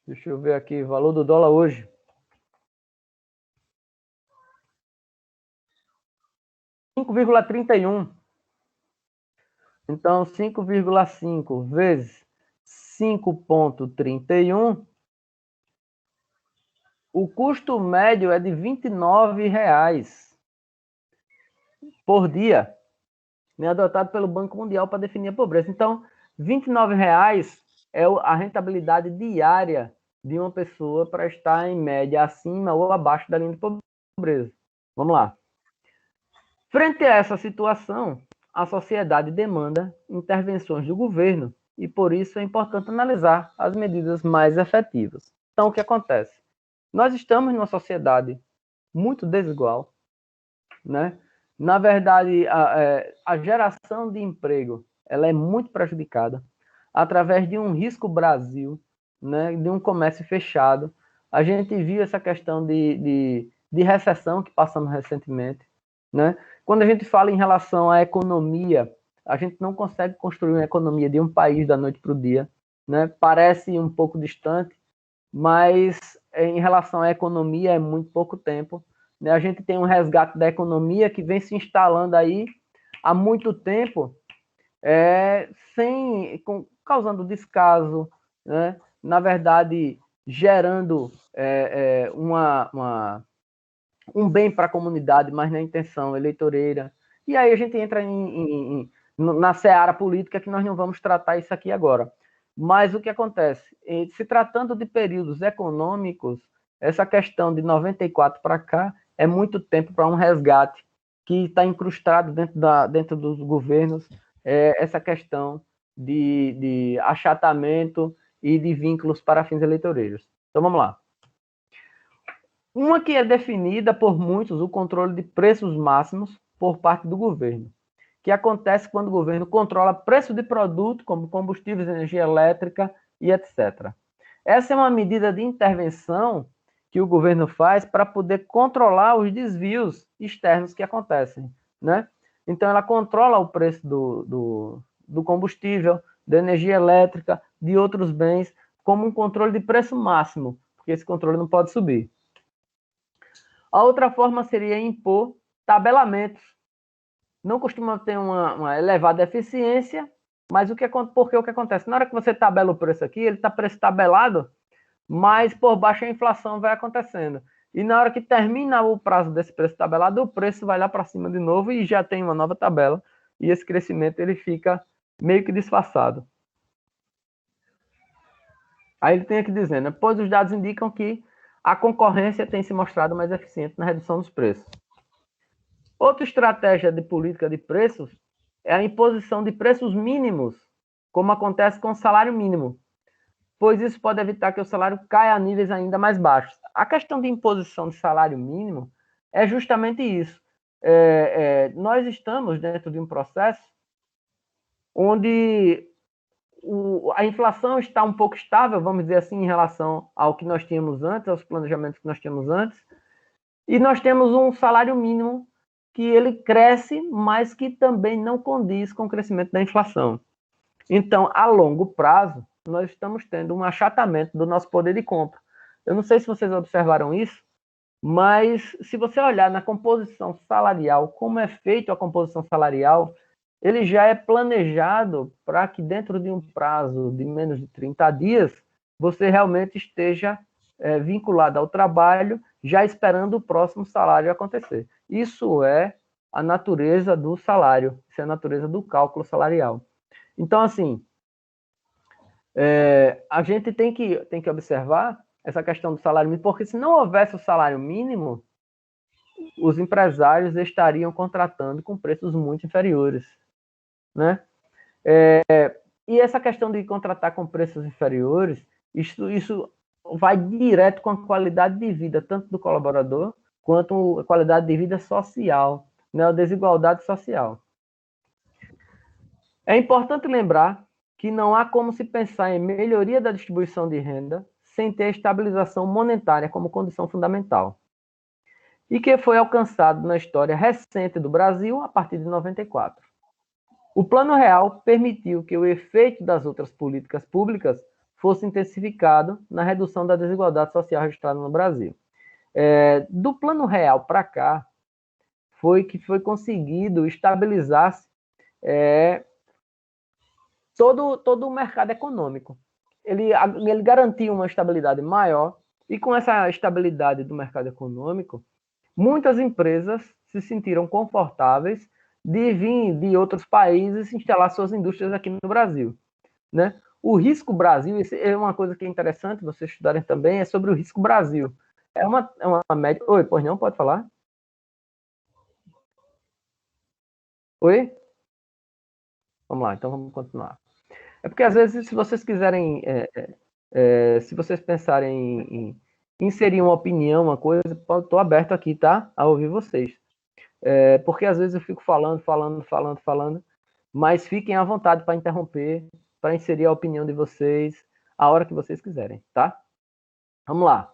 Deixa eu ver aqui, o valor do dólar hoje. $5,31. Então, 5,5 vezes 5,31, o custo médio é de R$29 por dia, né, adotado pelo Banco Mundial para definir a pobreza. Então, R$29 é a rentabilidade diária de uma pessoa para estar em média acima ou abaixo da linha de pobreza. Vamos lá. Frente a essa situação, a sociedade demanda intervenções do governo e, por isso, é importante analisar as medidas mais efetivas. Então, o que acontece? Nós estamos numa sociedade muito desigual, né? Na verdade, a geração de emprego ela é muito prejudicada através de um risco Brasil, né? De um comércio fechado. A gente viu essa questão de recessão que passamos recentemente, né? Quando a gente fala em relação à economia, a gente não consegue construir uma economia de um país da noite para o dia, né? Parece um pouco distante, mas em relação à economia é muito pouco tempo. Né? A gente tem um resgate da economia que vem se instalando aí há muito tempo, causando descaso, né? Na verdade, gerando um bem para a comunidade, mas na intenção eleitoreira. E aí a gente entra na seara política que nós não vamos tratar isso aqui agora. Mas o que acontece? Se tratando de períodos econômicos, essa questão de 94 para cá é muito tempo para um resgate que está incrustado dentro dos governos, essa questão de achatamento e de vínculos para fins eleitoreiros. Então, vamos lá. Uma que é definida por muitos, o controle de preços máximos por parte do governo, que acontece quando o governo controla preço de produto, como combustíveis, energia elétrica e etc. Essa é uma medida de intervenção que o governo faz para poder controlar os desvios externos que acontecem, né? Então, ela controla o preço do combustível, da energia elétrica, de outros bens, como um controle de preço máximo, porque esse controle não pode subir. A outra forma seria impor tabelamentos. Não costuma ter uma elevada eficiência, mas porque o que acontece? Na hora que você tabela o preço aqui, ele está preço tabelado, mas por baixo a inflação vai acontecendo. E na hora que termina o prazo desse preço tabelado, o preço vai lá para cima de novo e já tem uma nova tabela. E esse crescimento ele fica meio que disfarçado. Aí ele tem aqui dizendo, né? Pois os dados indicam que a concorrência tem se mostrado mais eficiente na redução dos preços. Outra estratégia de política de preços é a imposição de preços mínimos, como acontece com o salário mínimo, pois isso pode evitar que o salário caia a níveis ainda mais baixos. A questão de imposição de salário mínimo é justamente isso. Nós estamos dentro de um processo onde a inflação está um pouco estável, vamos dizer assim, em relação ao que nós tínhamos antes, aos planejamentos que nós tínhamos antes, e nós temos um salário mínimo que ele cresce, mas que também não condiz com o crescimento da inflação. Então, a longo prazo, nós estamos tendo um achatamento do nosso poder de compra. Eu não sei se vocês observaram isso, mas se você olhar na composição salarial, como é feita a composição salarial, ele já é planejado para que dentro de um prazo de menos de 30 dias, você realmente esteja vinculado ao trabalho, já esperando o próximo salário acontecer. Isso é a natureza do salário, isso é a natureza do cálculo salarial. Então, assim, a gente tem que observar essa questão do salário mínimo, porque se não houvesse o salário mínimo, os empresários estariam contratando com preços muito inferiores, né? E essa questão de contratar com preços inferiores, isso vai direto com a qualidade de vida, tanto do colaborador, quanto a qualidade de vida social, né? A desigualdade social. É importante lembrar que não há como se pensar em melhoria da distribuição de renda sem ter a estabilização monetária como condição fundamental, e que foi alcançado na história recente do Brasil a partir de 94. O Plano Real permitiu que o efeito das outras políticas públicas fosse intensificado na redução da desigualdade social registrada no Brasil. Do Plano Real para cá, foi conseguido estabilizar-se todo o mercado econômico. Ele garantiu uma estabilidade maior, e com essa estabilidade do mercado econômico, muitas empresas se sentiram confortáveis de vir de outros países instalar suas indústrias aqui no Brasil, né? O Risco Brasil, isso é uma coisa que é interessante vocês estudarem também, é sobre o Risco Brasil. É uma média... Oi, pois não? Pode falar? Oi? Vamos lá, então vamos continuar. É porque, às vezes, se vocês quiserem... se vocês pensarem em inserir uma opinião, uma coisa, estou aberto aqui, tá? A ouvir vocês. Porque às vezes eu fico falando, mas fiquem à vontade para interromper, para inserir a opinião de vocês, a hora que vocês quiserem, tá? Vamos lá.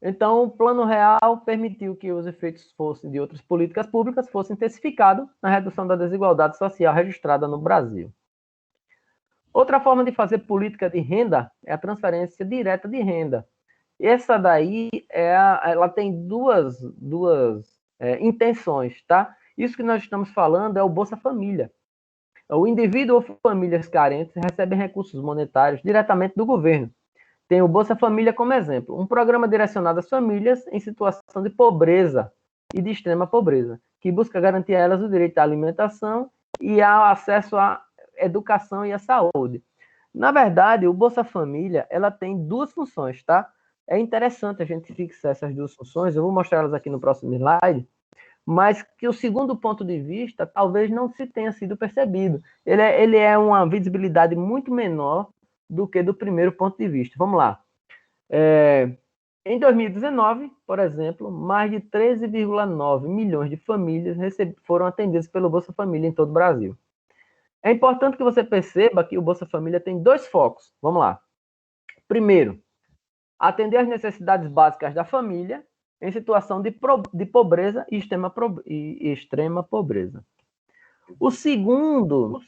Então, o Plano Real permitiu que os efeitos de outras políticas públicas fossem intensificados na redução da desigualdade social registrada no Brasil. Outra forma de fazer política de renda é a transferência direta de renda. Essa daí, ela tem duas intenções, tá? Isso que nós estamos falando é o Bolsa Família. O indivíduo ou famílias carentes recebem recursos monetários diretamente do governo. Tem o Bolsa Família como exemplo, um programa direcionado às famílias em situação de pobreza e de extrema pobreza, que busca garantir a elas o direito à alimentação e ao acesso à educação e à saúde. Na verdade, o Bolsa Família, ela tem duas funções, tá? É interessante a gente fixar essas duas funções, eu vou mostrar elas aqui no próximo slide, mas que o segundo ponto de vista talvez não se tenha sido percebido. Ele é uma visibilidade muito menor do que do primeiro ponto de vista. Vamos lá. Em 2019, por exemplo, mais de 13,9 milhões de famílias foram atendidas pelo Bolsa Família em todo o Brasil. É importante que você perceba que o Bolsa Família tem dois focos. Vamos lá. Primeiro, atender às necessidades básicas da família em situação de pobreza e extrema pobreza. O segundo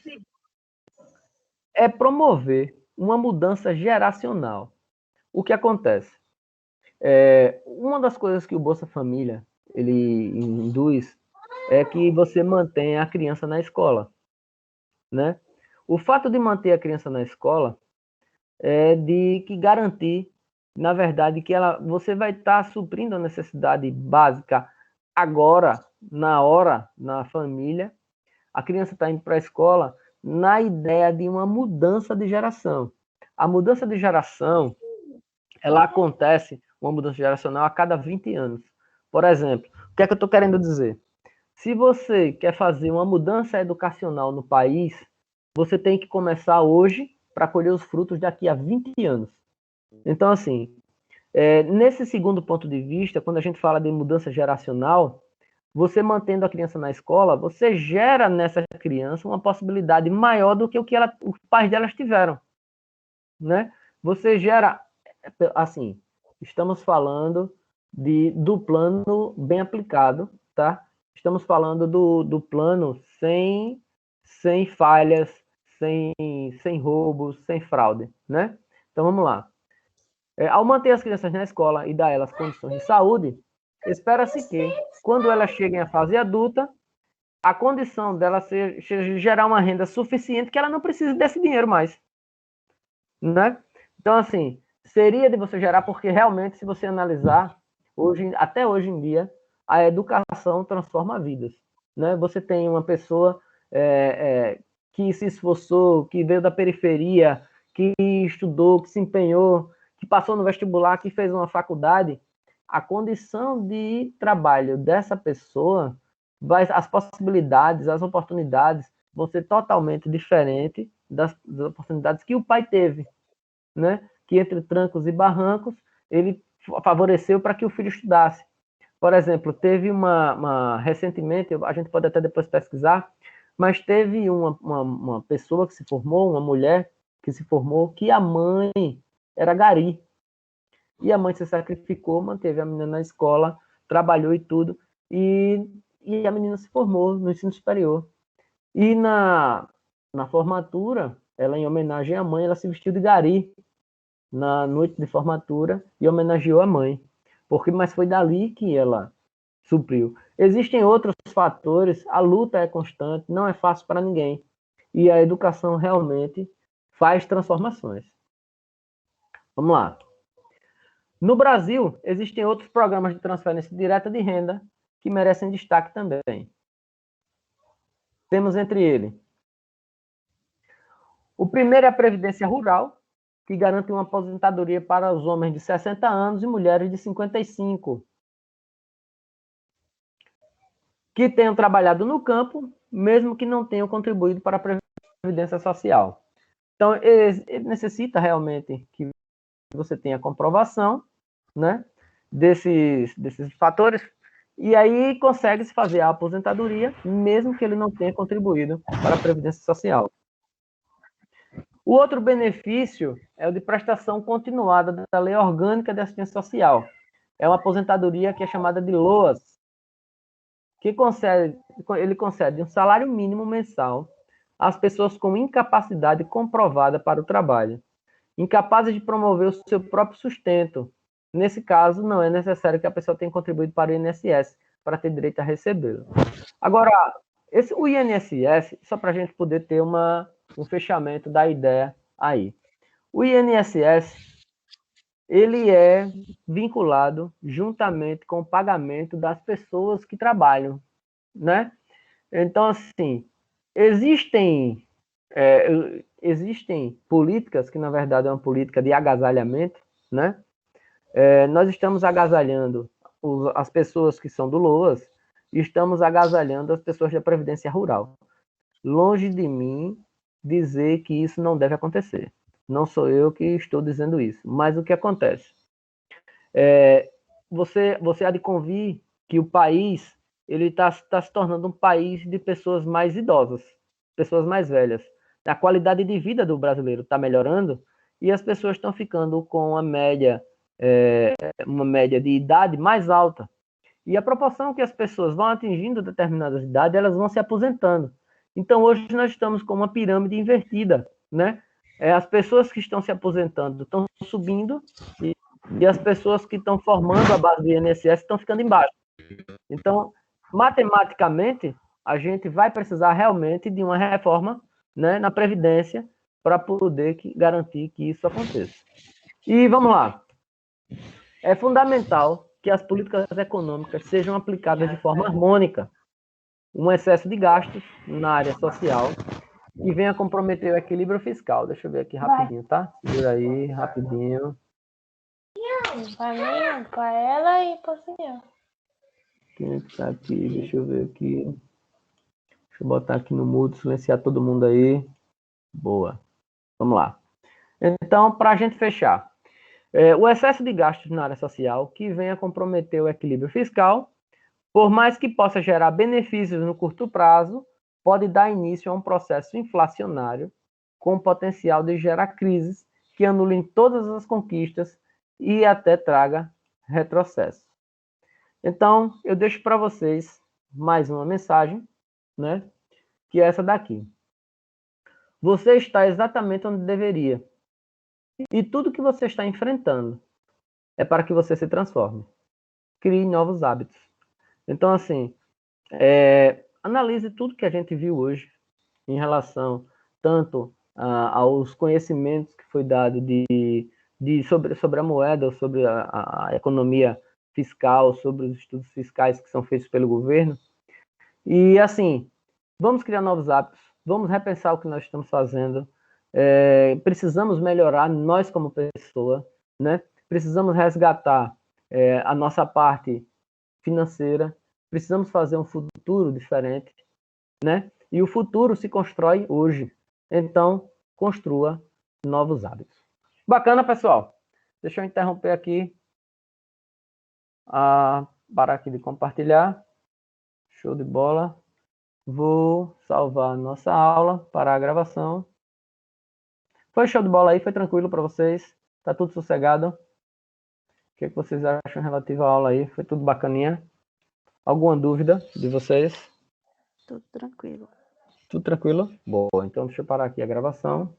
é promover uma mudança geracional. O que acontece? Uma das coisas que o Bolsa Família ele induz é que você mantenha a criança na escola, né? O fato de manter a criança na escola é de que garantir, na verdade, que você vai estar suprindo a necessidade básica agora, na hora, na família. A criança está indo para a escola na ideia de uma mudança de geração. A mudança de geração, ela acontece, uma mudança geracional, a cada 20 anos. Por exemplo, o que é que eu estou querendo dizer? Se você quer fazer uma mudança educacional no país, você tem que começar hoje para colher os frutos daqui a 20 anos. Então, assim, nesse segundo ponto de vista, quando a gente fala de mudança geracional, você mantendo a criança na escola, você gera nessa criança uma possibilidade maior do que os pais delas tiveram, né? Você gera, assim, estamos falando do plano bem aplicado, tá? Estamos falando do plano sem falhas, sem roubos, sem fraude, né? Então vamos lá. Ao manter as crianças na escola e dar a elas condições de saúde, espera-se que, quando elas cheguem à fase adulta, a condição dela seja gerar uma renda suficiente que ela não precise desse dinheiro mais, né? Então, assim, seria de você gerar, porque realmente, se você analisar, até hoje em dia, a educação transforma vidas, né? Você tem uma pessoa que se esforçou, que veio da periferia, que estudou, que se empenhou, que passou no vestibular, que fez uma faculdade, a condição de trabalho dessa pessoa, as possibilidades, as oportunidades vão ser totalmente diferentes das oportunidades que o pai teve, né? Que entre trancos e barrancos, ele favoreceu para que o filho estudasse. Por exemplo, teve recentemente, a gente pode até depois pesquisar, mas teve uma pessoa que se formou, uma mulher que se formou, que a mãe era gari. E a mãe se sacrificou, manteve a menina na escola, trabalhou e tudo, e a menina se formou no ensino superior. E na formatura, ela, em homenagem à mãe, ela se vestiu de gari na noite de formatura e homenageou a mãe. Mas foi dali que ela supriu. Existem outros fatores, a luta é constante, não é fácil para ninguém. E a educação realmente faz transformações. Vamos lá. No Brasil, existem outros programas de transferência direta de renda que merecem destaque também. Temos entre eles o primeiro é a Previdência Rural, que garante uma aposentadoria para os homens de 60 anos e mulheres de 55, que tenham trabalhado no campo, mesmo que não tenham contribuído para a Previdência Social. Então, ele necessita realmente que você tenha comprovação, né, desses fatores, e aí consegue-se fazer a aposentadoria, mesmo que ele não tenha contribuído para a Previdência Social. O outro benefício é o de prestação continuada da Lei Orgânica de Assistência Social. É uma aposentadoria que é chamada de LOAS, que ele concede um salário mínimo mensal às pessoas com incapacidade comprovada para o trabalho, incapazes de promover o seu próprio sustento. Nesse caso, não é necessário que a pessoa tenha contribuído para o INSS para ter direito a recebê-lo. Agora, o INSS, só para a gente poder ter um fechamento da ideia aí. O INSS, ele é vinculado juntamente com o pagamento das pessoas que trabalham, né? Então, assim, existem existem políticas que, na verdade, é uma política de agasalhamento, né? Nós estamos agasalhando as pessoas que são do LOAS e estamos agasalhando as pessoas da Previdência Rural. Longe de mim dizer que isso não deve acontecer. Não sou eu que estou dizendo isso. Mas o que acontece? Você há de convir que o país ele está se tornando um país de pessoas mais idosas, pessoas mais velhas. A qualidade de vida do brasileiro está melhorando e as pessoas estão ficando com uma média de idade mais alta. E a proporção que as pessoas vão atingindo determinadas idades, elas vão se aposentando. Então, hoje nós estamos com uma pirâmide invertida, né? As pessoas que estão se aposentando estão subindo e as pessoas que estão formando a base do INSS estão ficando embaixo. Então, matematicamente, a gente vai precisar realmente de uma reforma, né, na Previdência para poder garantir que isso aconteça. E vamos lá. É fundamental que as políticas econômicas sejam aplicadas de forma harmônica. Um excesso de gastos na área social que venha comprometer o equilíbrio fiscal. Deixa eu ver aqui rapidinho, tá? Segura aí, rapidinho. Pra mim, pra ela e pro senhor. Quem tá aqui? Deixa eu ver aqui. Deixa eu botar aqui no mudo, silenciar todo mundo aí. Boa. Vamos lá. Então, para a gente fechar, o excesso de gastos na área social que venha comprometer o equilíbrio fiscal, por mais que possa gerar benefícios no curto prazo, pode dar início a um processo inflacionário com o potencial de gerar crises que anulem todas as conquistas e até traga retrocesso. Então, eu deixo para vocês mais uma mensagem, né? Que é essa daqui. Você está exatamente onde deveria. E tudo que você está enfrentando é para que você se transforme. Crie novos hábitos. Então, assim, analise tudo que a gente viu hoje em relação tanto aos conhecimentos que foi dado sobre a moeda, sobre a economia fiscal, sobre os estudos fiscais que são feitos pelo governo. E, assim, vamos criar novos hábitos, vamos repensar o que nós estamos fazendo, precisamos melhorar nós como pessoa, né? Precisamos resgatar a nossa parte financeira, precisamos fazer um futuro diferente, né? E o futuro se constrói hoje. Então, construa novos hábitos. Bacana, pessoal. Deixa eu interromper aqui parar aqui de compartilhar. Show de bola. Vou salvar nossa aula, parar a gravação. Foi show de bola aí? Foi tranquilo para vocês? Tá tudo sossegado? O que vocês acham relativo à aula aí? Foi tudo bacaninha? Alguma dúvida de vocês? Tudo tranquilo. Tudo tranquilo? Boa, então deixa eu parar aqui a gravação.